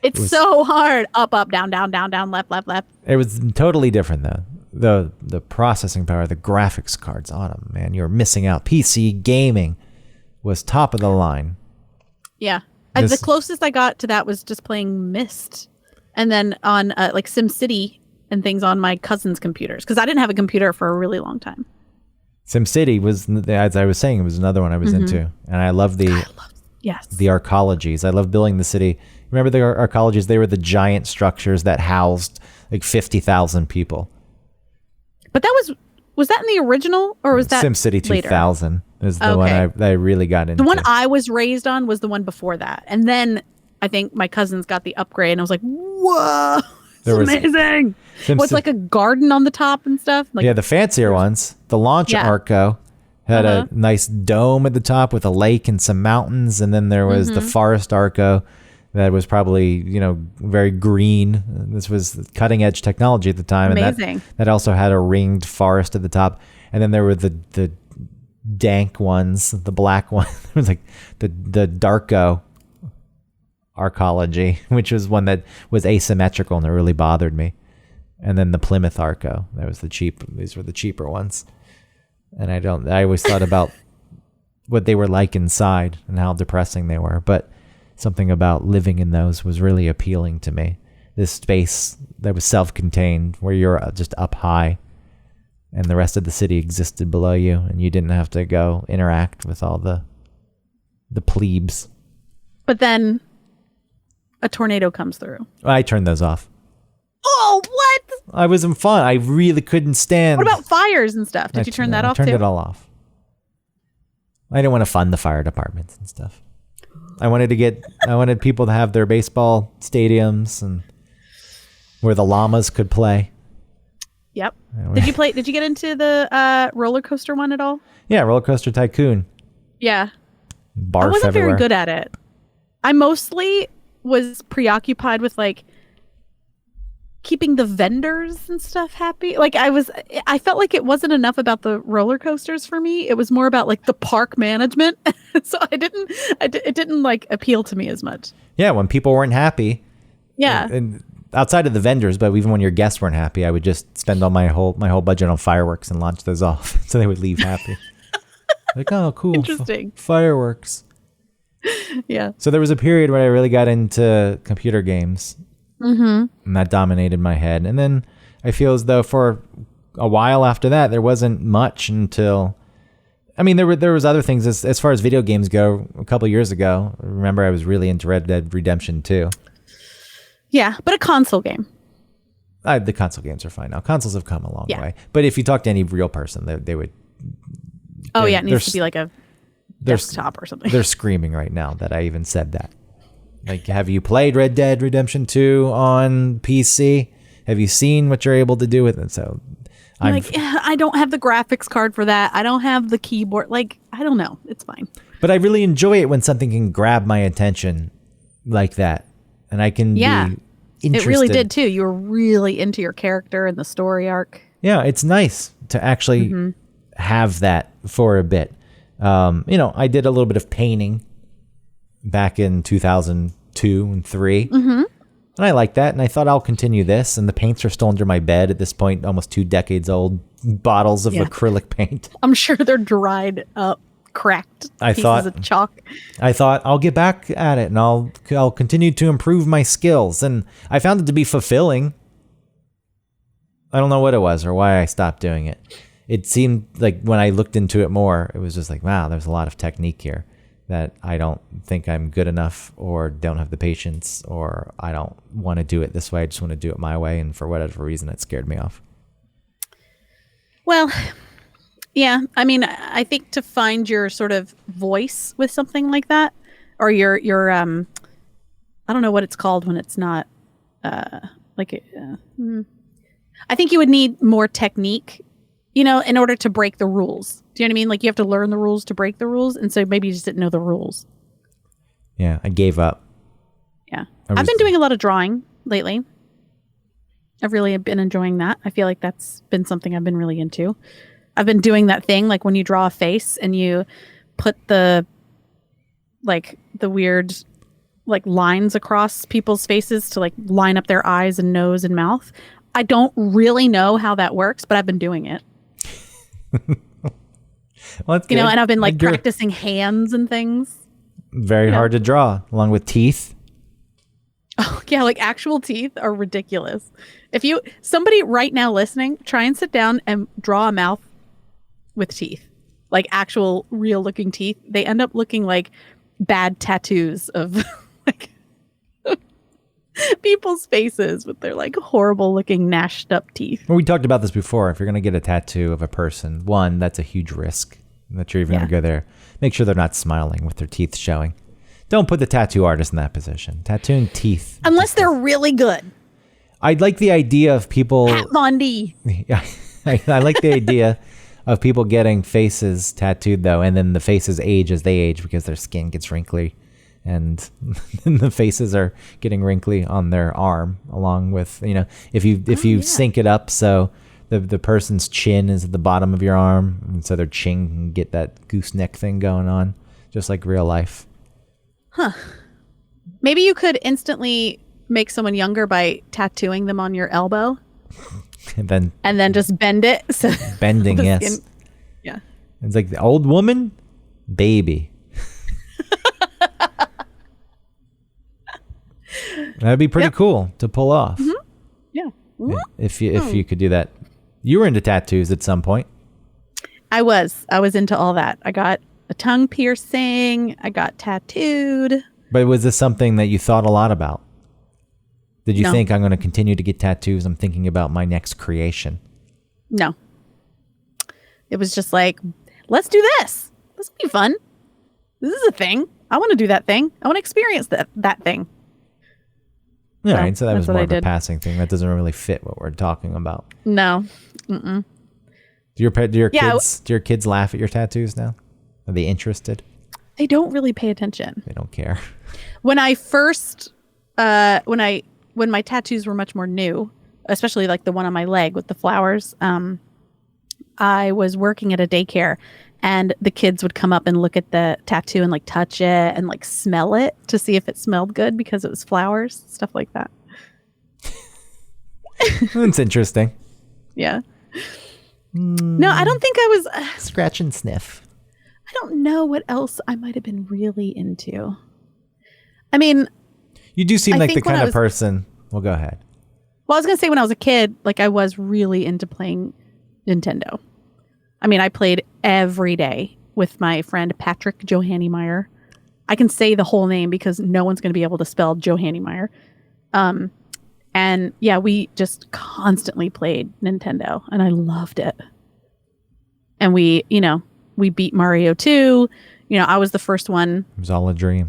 It's so hard. Up, up, down, down, down, down, left, left, left. It was totally different though. The processing power, the graphics cards on them, man, you were missing out. PC gaming was top of the line. Yeah. The closest I got to that was just playing Myst. And then on like SimCity and things on my cousin's computers. Because I didn't have a computer for a really long time. SimCity was, as I was saying, it was another one I was into. And I love the arcologies. I love building the city. Remember the arcologies? They were the giant structures that housed like 50,000 people. But that was that in the original or was that SimCity 2000 later? Is the one I really got into. The one I was raised on was the one before that. And then I think my cousins got the upgrade and I was like, whoa, it's amazing. What's like a garden on the top and stuff? Like, yeah, the fancier ones. The launch Arco had a nice dome at the top with a lake and some mountains. And then there was the Forest Arco that was probably, very green. This was cutting edge technology at the time. Amazing. And that also had a ringed forest at the top. And then there were the dank ones, the black one. It was like the Darko arcology, which was one that was asymmetrical and it really bothered me. And then the Plymouth Arco. These were the cheaper ones. And I always thought about what they were like inside and how depressing they were. But something about living in those was really appealing to me. This space that was self-contained where you're just up high and the rest of the city existed below you and you didn't have to go interact with all the plebes. But then a tornado comes through. I turned those off. Oh, what? I was in fun. I really couldn't stand. What about fires and stuff? Did you turn that off too? I turned it all off. I didn't want to fund the fire departments and stuff. I wanted people to have their baseball stadiums and where the llamas could play. Yep. Did you get into the roller coaster one at all? Yeah, Roller Coaster Tycoon. Yeah. Barf I wasn't everywhere. very good at it. I mostly was preoccupied with like keeping the vendors and stuff happy. Like I felt like it wasn't enough about the roller coasters for me. It was more about like the park management. So it didn't like appeal to me as much. Yeah, when people weren't happy. Yeah. And outside of the vendors, but even when your guests weren't happy, I would just spend all my whole budget on fireworks and launch those off so they would leave happy. Like, oh, cool. Interesting. Fireworks. Yeah. So there was a period where I really got into computer games. And that dominated my head. And then I feel as though for a while after that, there wasn't much until... I mean, there was other things as far as video games go. A couple years ago, remember I was really into Red Dead Redemption 2. Yeah, but a console game. The console games are fine now. Consoles have come a long way. But if you talk to any real person, they would... Oh, yeah, it needs to be like a desktop or something. They're screaming right now that I even said that. Like, have you played Red Dead Redemption 2 on PC? Have you seen what you're able to do with it? So I'm like, I don't have the graphics card for that. I don't have the keyboard. Like, I don't know. It's fine. But I really enjoy it when something can grab my attention like that. And I can be interested. It really did too. You were really into your character and the story arc. Yeah, it's nice to actually have that for a bit. I did a little bit of painting back in 2002 and 3. And I like that. And I thought I'll continue this. And the paints are still under my bed at this point, almost 2 decades old bottles of acrylic paint. I'm sure they're dried up, cracked pieces of chalk. I thought I'll get back at it and I'll continue to improve my skills. And I found it to be fulfilling. I don't know what it was or why I stopped doing it. It seemed like when I looked into it more, it was just like, wow, there's a lot of technique here that I don't think I'm good enough or don't have the patience or I don't want to do it this way. I just want to do it my way. And for whatever reason, it scared me off. Well, yeah. I mean, I think to find your sort of voice with something like that or your I don't know what it's called when it's not I think you would need more technique, in order to break the rules. Do you know what I mean? Like you have to learn the rules to break the rules. And so maybe you just didn't know the rules. Yeah, I gave up. Yeah. I've been doing a lot of drawing lately. I've really been enjoying that. I feel like that's been something I've been really into. I've been doing that thing like when you draw a face and you put the weird like lines across people's faces to like line up their eyes and nose and mouth. I don't really know how that works, but I've been doing it. Well, that's good. And I've been like practicing hands and things. Very hard to draw, along with teeth. Oh yeah, like actual teeth are ridiculous. If somebody right now listening, try and sit down and draw a mouth with teeth, like actual real looking teeth. They end up looking like bad tattoos of like people's faces with their like horrible looking gnashed up teeth. Well, we talked about this before. If you're going to get a tattoo of a person, one, that's a huge risk that you're even going to go there. Make sure they're not smiling with their teeth showing. Don't put the tattoo artist in that position. Tattooing teeth. Unless they're really good. I like the idea of people... Pat Bundy. I like the idea of people getting faces tattooed, though, and then the faces age as they age because their skin gets wrinkly. And the faces are getting wrinkly on their arm, along with, if you sync it up so the person's chin is at the bottom of your arm, and so their chin can get that gooseneck thing going on, just like real life. Huh. Maybe you could instantly make someone younger by tattooing them on your elbow. And then just bend it. So bending, yes. Yeah. It's like the old woman, baby. That'd be pretty cool to pull off. Mm-hmm. Yeah. Mm-hmm. If you could do that. You were into tattoos at some point. I was into all that. I got a tongue piercing. I got tattooed. But was this something that you thought a lot about? Did you No. think, I'm going to continue to get tattoos? I'm thinking about my next creation. No. It was just like, let's do this. This will be fun. This is a thing. I want to do that thing. I want to experience that thing. All right, so that was what more I of a did. passing thing. That doesn't really fit what we're talking about. No. Mm-mm. Do your kids laugh at your tattoos now? Are they interested? They don't really pay attention. They don't care. When I first, when my tattoos were much more new, especially like the one on my leg with the flowers, I was working at a daycare, and the kids would come up and look at the tattoo and like touch it and like smell it to see if it smelled good because it was flowers, stuff like that. That's interesting. Yeah. No, I don't think I was. Scratch and sniff. I don't know what else I might have been really into. I mean, You do seem I like the think when kind I of was- person. Well, go ahead. well, I was going to say when I was a kid, like I was really into playing Nintendo. I mean, I played every day with my friend Patrick Johanneymeyer. I can say the whole name because no one's going to be able to spell Johanneymeyer. And yeah, we just constantly played Nintendo, and I loved it. And we beat Mario 2. I was the first one. It was all a dream.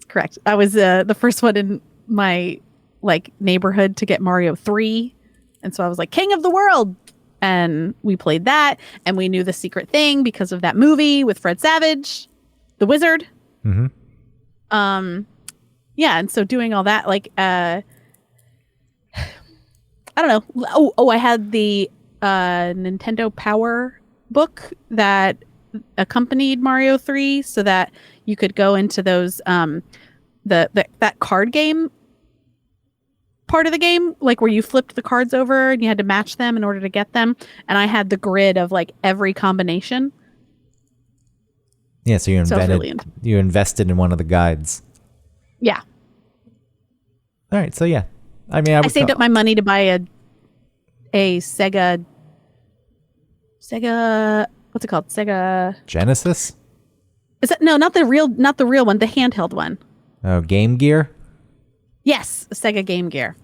Correct. I was the first one in my neighborhood to get Mario 3. And so I was like king of the world. And we played that, and we knew the secret thing because of that movie with Fred Savage, the wizard. Mm-hmm. Yeah, and so doing all that, I don't know. I had the Nintendo Power book that accompanied Mario 3 so that you could go into those that card game part of the game, like where you flipped the cards over and you had to match them in order to get them. And I had the grid of like every combination. Yeah, so you invested in one of the guides. Yeah. All right, so yeah. I mean, I saved up my money to buy a Sega, what's it called? Sega Genesis? Is that not the real one, the handheld one. Oh, Game Gear? Yes, a Sega Game Gear.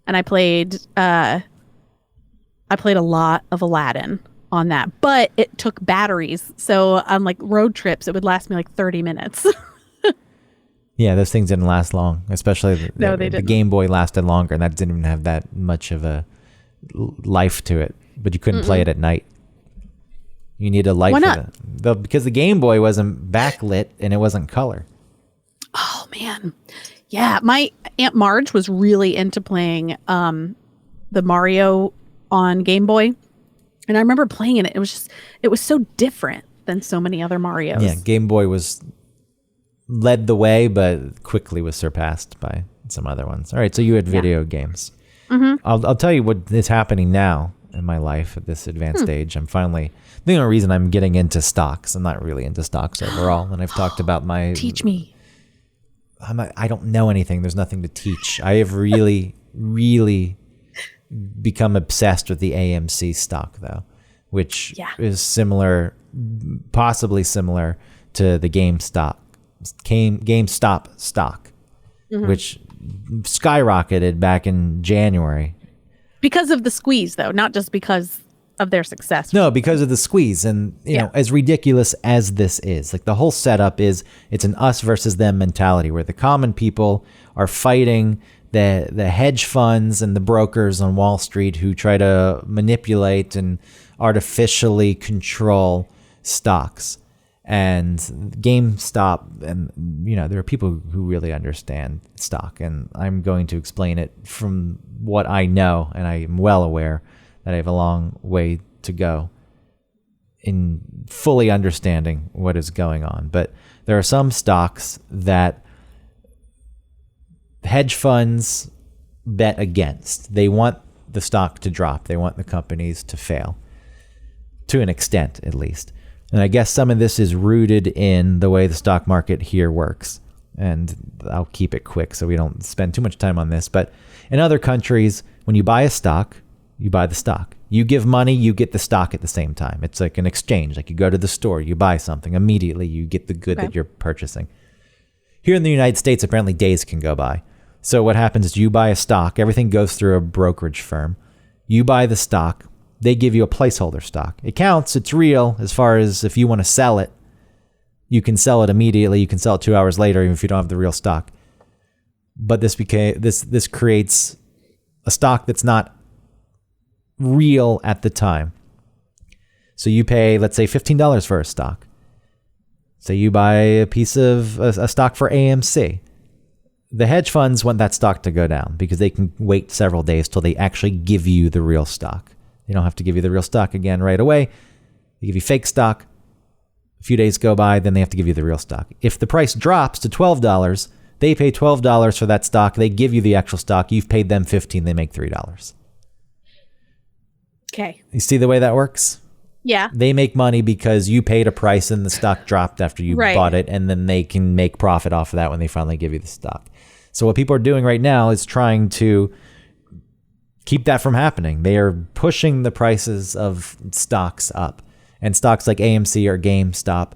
And I played a lot of Aladdin on that, but it took batteries. So on like road trips, it would last me like 30 minutes. Yeah, those things didn't last long, especially they the didn't. Game Boy lasted longer, and that didn't even have that much of a life to it. But you couldn't play it at night. You need a light. Why for not? because the Game Boy wasn't backlit and it wasn't color. Oh man. Yeah, my Aunt Marge was really into playing the Mario on Game Boy. And I remember playing it. It was so different than so many other Marios. Yeah, Game Boy led the way, but quickly was surpassed by some other ones. All right, so you had video games. Mm-hmm. I'll tell you what is happening now in my life at this advanced age. The only reason I'm getting into stocks, I'm not really into stocks overall, and I've talked about my... Teach me. I don't know anything. There's nothing to teach. I have really, really become obsessed with the AMC stock, though, which is similar, possibly similar to the GameStop stock, which skyrocketed back in January. Because of the squeeze, though, not just because of their success. No, because of the squeeze. And, you know, as ridiculous as this is, like the whole setup is it's an us versus them mentality where the common people are fighting the hedge funds and the brokers on Wall Street who try to manipulate and artificially control stocks. And GameStop, and, you know, there are people who really understand stock. And I'm going to explain it from what I know, and I am well aware that I have a long way to go in fully understanding what is going on. But there are some stocks that hedge funds bet against. They want the stock to drop. They want the companies to fail, to an extent at least. And I guess some of this is rooted in the way the stock market here works. And I'll keep it quick so we don't spend too much time on this. But in other countries, when you buy a stock, you buy the stock. You give money, you get the stock at the same time. It's like an exchange. Like you go to the store, you buy something. Immediately, you get the good that you're purchasing. Here in the United States, apparently days can go by. So what happens is you buy a stock. Everything goes through a brokerage firm. You buy the stock. They give you a placeholder stock. It counts. It's real as far as if you want to sell it. You can sell it immediately. You can sell it 2 hours later, even if you don't have the real stock. But this creates a stock that's not real at the time. So you pay, let's say, $15 for a stock. So you buy a piece of a stock for AMC. The hedge funds want that stock to go down because they can wait several days till they actually give you the real stock. They don't have to give you the real stock again right away. They give you fake stock. A few days go by, then they have to give you the real stock. If the price drops to $12, they pay $12 for that stock. They give you the actual stock. You've paid them $15. They make $3. Okay. You see the way that works? Yeah. They make money because you paid a price and the stock dropped after you bought it, and then they can make profit off of that when they finally give you the stock. So what people are doing right now is trying to keep that from happening. They are pushing the prices of stocks up. And stocks like AMC or GameStop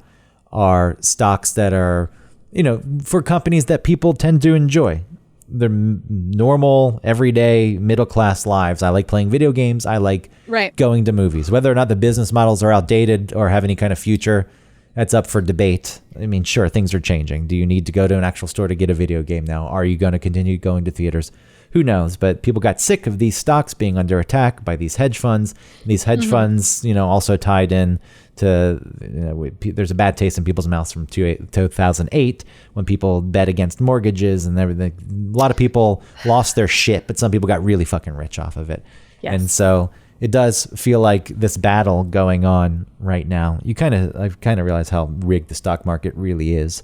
are stocks that are, you know, for companies that people tend to enjoy. They're normal, everyday, middle-class lives. I like playing video games. I like going to movies. Whether or not the business models are outdated or have any kind of future, that's up for debate. I mean, sure, things are changing. Do you need to go to an actual store to get a video game now? Are you going to continue going to theaters? Who knows? But people got sick of these stocks being under attack by these hedge funds. And these hedge funds, you know, also tied in to, you know, there's a bad taste in people's mouths from 2008 when people bet against mortgages and everything. A lot of people lost their shit, but some people got really fucking rich off of it. Yes. And so it does feel like this battle going on right now. I've kind of realized how rigged the stock market really is.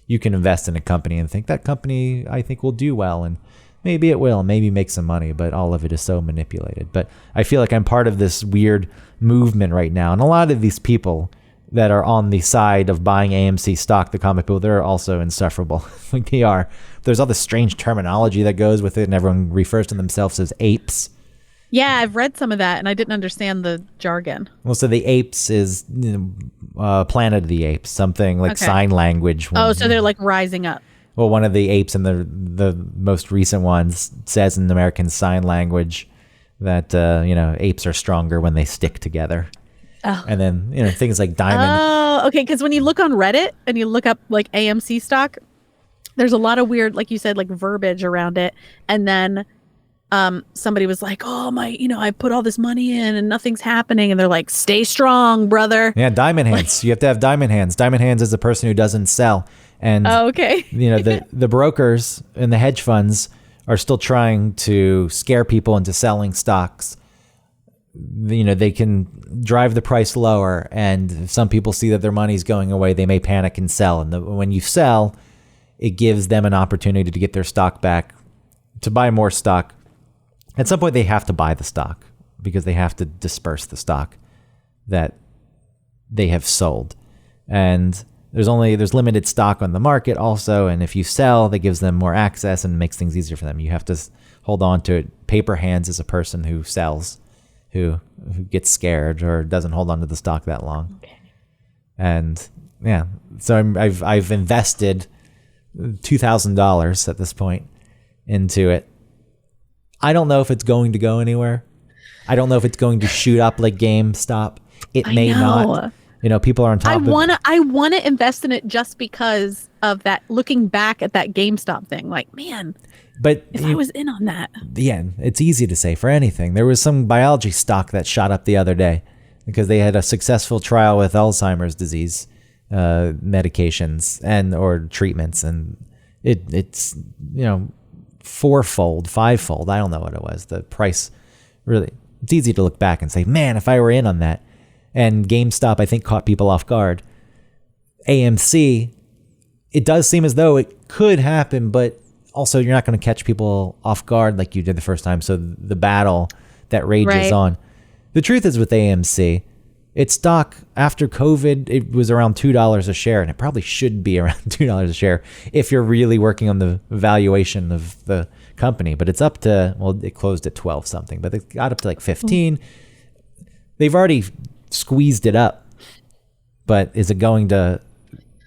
You can invest in a company and think that company, I think, will do well, and maybe it will, maybe make some money, but all of it is so manipulated. But I feel like I'm part of this weird movement right now. And a lot of these people that are on the side of buying AMC stock, the comic people, they're also insufferable. Like they are. There's all this strange terminology that goes with it, and everyone refers to themselves as apes. Yeah, I've read some of that, and I didn't understand the jargon. Well, so the apes is Planet of the Apes, something like sign language. So they're like rising up. Well, one of the apes in the most recent ones says in American Sign Language that, apes are stronger when they stick together. Oh. And then, things like diamond. Oh, okay. Because when you look on Reddit and you look up like AMC stock, there's a lot of weird, like you said, like verbiage around it. And then somebody was like, oh, I put all this money in and nothing's happening. And they're like, stay strong, brother. Yeah, diamond hands. You have to have diamond hands. Diamond hands is the person who doesn't sell. And Oh, okay. the brokers and the hedge funds are still trying to scare people into selling stocks. They can drive the price lower, and if some people see that their money's going away, they may panic and sell. And when you sell, it gives them an opportunity to get their stock back, to buy more stock. At some point, they have to buy the stock because they have to disperse the stock that they have sold. And there's limited stock on the market also. And if you sell, that gives them more access and makes things easier for them. You have to hold on to it. Paper hands is a person who sells, who gets scared or doesn't hold on to the stock that long. Okay. And yeah, so I've invested $2,000 at this point into it. I don't know if it's going to go anywhere. I don't know if it's going to shoot up like GameStop. It may not. People are on top of it. I wanna invest in it just because of that, looking back at that GameStop thing. Like, man, but if I was in on that. Yeah, it's easy to say for anything. There was some biology stock that shot up the other day because they had a successful trial with Alzheimer's disease medications or treatments, and it's fourfold, fivefold. I don't know what it was. The price really. It's easy to look back and say, man, if I were in on that. And GameStop, I think, caught people off guard. AMC, it does seem as though it could happen, but also you're not going to catch people off guard like you did the first time. So the battle that rages on. The truth is with AMC, its stock after COVID, it was around $2 a share, and it probably should be around $2 a share if you're really working on the valuation of the company. But it's up to, it closed at 12 something, but it got up to like 15. They've already squeezed it up, but is it going to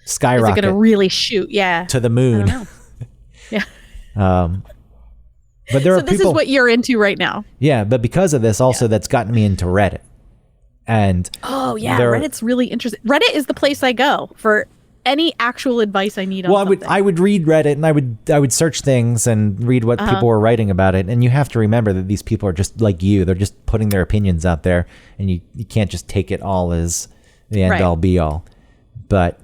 skyrocket? Is it going to really shoot? Yeah. To the moon. I don't know. Yeah. But there are this people, is what you're into right now. Yeah, but because of this, also that's gotten me into Reddit. And Reddit's really interesting. Reddit is the place I go for any actual advice I need on something. I would read Reddit, and I would search things and read what people were writing about it. And you have to remember that these people are just like you. They're just putting their opinions out there, and you can't just take it all as the end all be all. But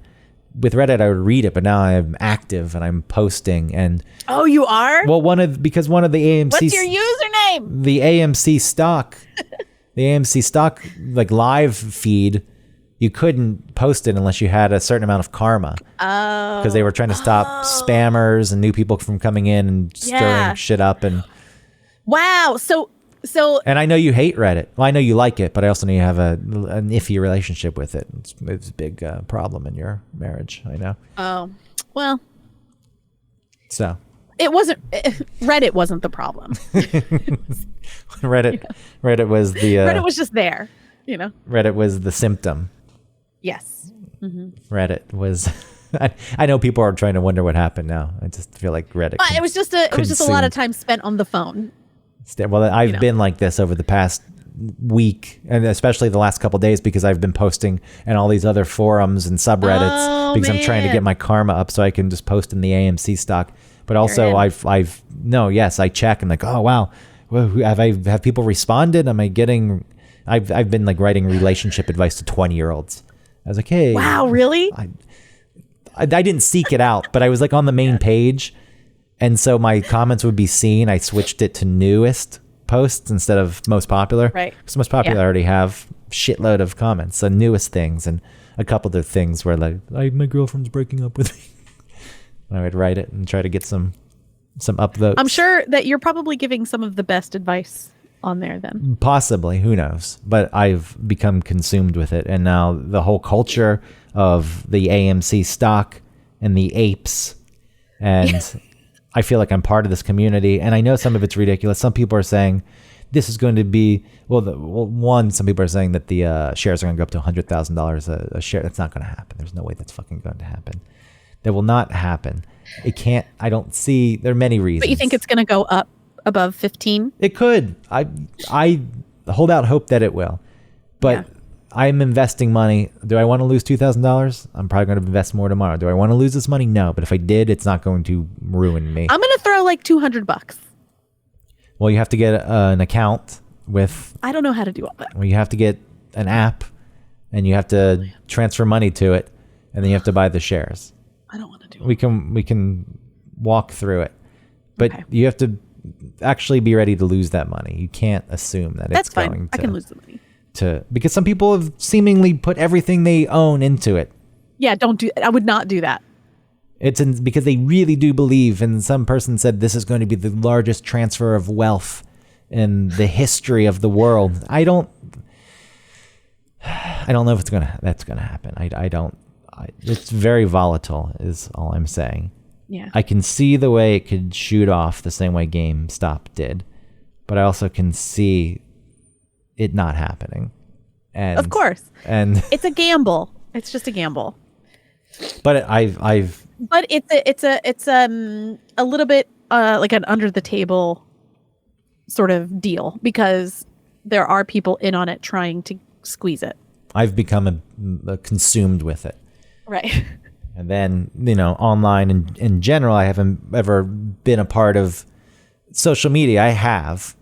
with Reddit, I would read it, but now I'm active and I'm posting. And oh, you are? Well, one of the AMC. What's your username? The AMC stock, like live feed. You couldn't post it unless you had a certain amount of karma. Oh. Because they were trying to stop spammers and new people from coming in and stirring shit up. And wow. So. And I know you hate Reddit. Well, I know you like it, but I also know you have an iffy relationship with it. It's a big problem in your marriage. I know. Oh, well. So. Reddit wasn't the problem. Reddit was the. Reddit was just there. Reddit was the symptom. Yes. Mm-hmm. Reddit was. I know people are trying to wonder what happened now. I just feel like Reddit. It was just a lot of time spent on the phone. Well, I've been like this over the past week, and especially the last couple of days, because I've been posting in all these other forums and subreddits because I'm trying to get my karma up so I can just post in the AMC stock. But also, I check and like, oh wow, well, have people responded? Am I getting? I've been like writing relationship advice to 20-year-olds. I was like, hey, wow, really? I didn't seek it out, but I was like on the main page, and so my comments would be seen. I switched it to newest posts instead of most popular. Right. Because most popular already have shitload of comments, so newest things, and a couple of things where like, my girlfriend's breaking up with me. And I would write it and try to get some upvotes. I'm sure that you're probably giving some of the best advice on there then. Possibly, who knows? But I've become consumed with it, and now the whole culture of the AMC stock and the apes, and I feel like I'm part of this community, and I know some of it's ridiculous. Some people are saying this is going to be some people are saying that the shares are going to go up to $100,000 a share. That's not going to happen. There's no way that's fucking going to happen. That will not happen. It can't. I don't see. There are many reasons. But you think it's going to go up above 15? It could. I hold out hope that it will. But I'm investing money. Do I want to lose $2,000? I'm probably going to invest more tomorrow. Do I want to lose this money? No. But if I did, it's not going to ruin me. I'm going to throw like $200. Well, you have to get an account with. I don't know how to do all that. Well, you have to get an app, and you have to transfer money to it, and then you have to buy the shares. I don't want to do it. We can walk through it, but Okay. you have to actually be ready to lose that money. You can't assume that That's it's fine. going to. I can lose the money. Because some people have seemingly put everything they own into it. Yeah, don't do. I would not do that. Because they really do believe, and some person said this is going to be the largest transfer of wealth in the history of the world. I don't know if that's gonna happen. It's very volatile is all I'm saying. Yeah. I can see the way it could shoot off the same way GameStop did, but I also can see it not happening. And Of course. And It's a gamble. It's just a gamble. but But it's a little bit like an under the table sort of deal because there are people in on it trying to squeeze it. I've become a consumed with it. Right. And then, online and in general, I haven't ever been a part of social media. I have,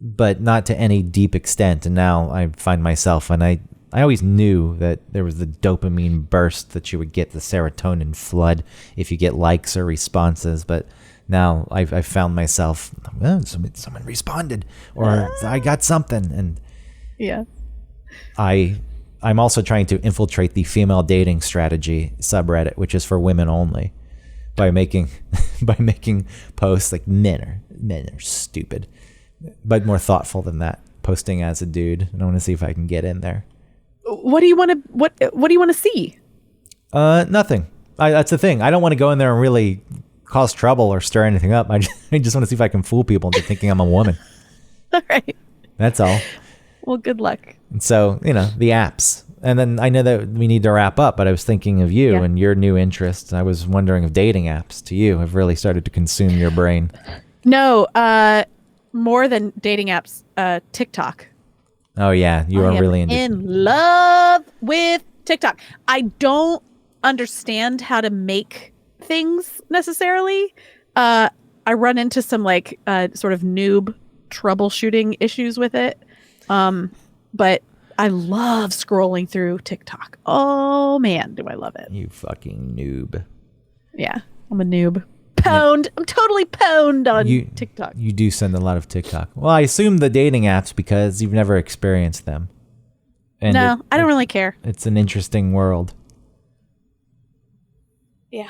but not to any deep extent. And now I find myself, and I always knew that there was the dopamine burst that you would get, the serotonin flood if you get likes or responses. But now I've found myself, someone responded, or I got something. And Yeah. I'm also trying to infiltrate the female dating strategy subreddit, which is for women only, by making posts like men are stupid, but more thoughtful than that. Posting as a dude, and I want to see if I can get in there. What do you want to see? Nothing. That's the thing. I don't want to go in there and really cause trouble or stir anything up. I just want to see if I can fool people into thinking I'm a woman. All right. That's all. Well, good luck. And so, the apps. And then I know that we need to wrap up, but I was thinking of you and your new interests. I was wondering if dating apps to you have really started to consume your brain. No, more than dating apps, TikTok. Oh, yeah. You are really in love with TikTok. I don't understand how to make things necessarily. I run into some sort of noob troubleshooting issues with it. But I love scrolling through TikTok. Oh man, do I love it. You fucking noob. Yeah, I'm a noob. Pwned. I'm totally pwned on TikTok. You do send a lot of TikTok. Well, I assume the dating apps because you've never experienced them. And no, I don't really care. It's an interesting world. Yeah.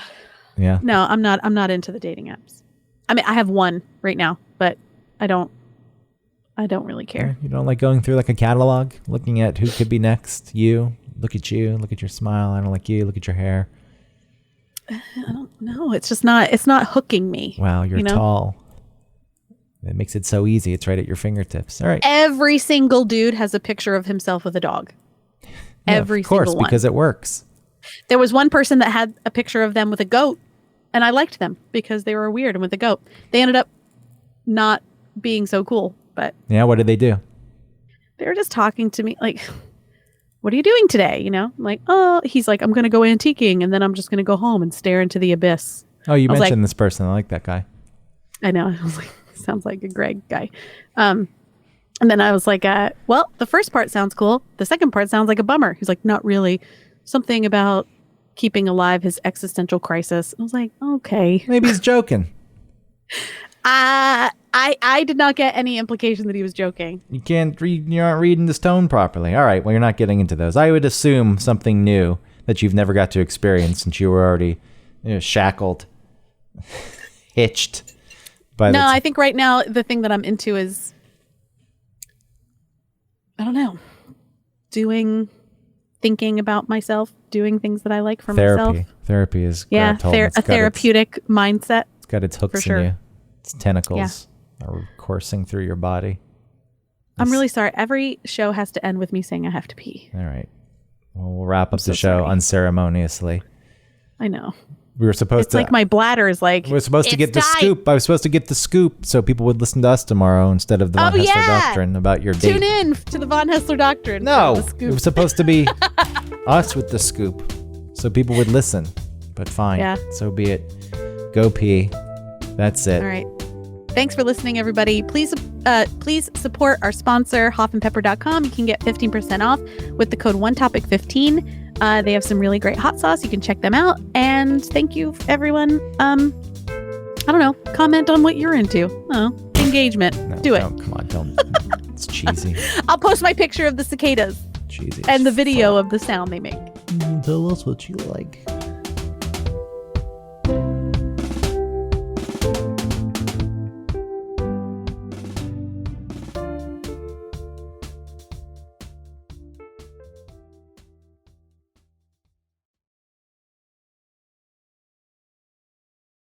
Yeah. No, I'm not into the dating apps. I mean, I have one right now, but I don't really care. You don't like going through like a catalog, looking at who could be next? You. Look at you. Look at your smile. I don't like you. Look at your hair. I don't know. It's not hooking me. Wow, you're tall. It makes it so easy. It's right at your fingertips. All right. Every single dude has a picture of himself with a dog. Yeah, Every single one. Of course, because it works. There was one person that had a picture of them with a goat, and I liked them because they were weird and with a goat. They ended up not being so cool, but yeah, what did they do? They were just talking to me like, what are you doing today? I'm like, oh, he's like, I'm going to go antiquing and then I'm just going to go home and stare into the abyss. Oh, you mentioned this person. I like that guy. I know. I was like, sounds like a Greg guy. And then I was like, well, the first part sounds cool. The second part sounds like a bummer. He's like, not really. Something about keeping alive his existential crisis. I was like, okay. Maybe he's joking. I did not get any implication that he was joking. You're not reading this tone properly. All right, well, you're not getting into those. I would assume something new that you've never got to experience since you were already shackled, hitched. I think right now the thing that I'm into is, I don't know, thinking about myself, doing things that I like for myself. Therapy is a therapeutic mindset. It's got its hooks in you. Its tentacles are coursing through your body. I'm really sorry. Every show has to end with me saying I have to pee. All right. Well, we'll wrap up the show unceremoniously. I know. We were supposed to. It's like my bladder is like. We're supposed to get the scoop. I was supposed to get the scoop so people would listen to us tomorrow instead of the Von Hessler Doctrine about your date. Tune in to the Von Hessler Doctrine. No, it was supposed to be us with the scoop so people would listen. But fine, so be it. Go pee. That's it. All right. Thanks for listening, everybody. Please support our sponsor, hoffandpepper.com. You can get 15% off with the code ONETOPIC15. They have some really great hot sauce. You can check them out. And thank you, everyone. I don't know. Comment on what you're into. Oh, engagement. No, Do it. Come on, don't. It's cheesy. I'll post my picture of the cicadas Cheesy. and the video of the sound they make. Tell us what you like.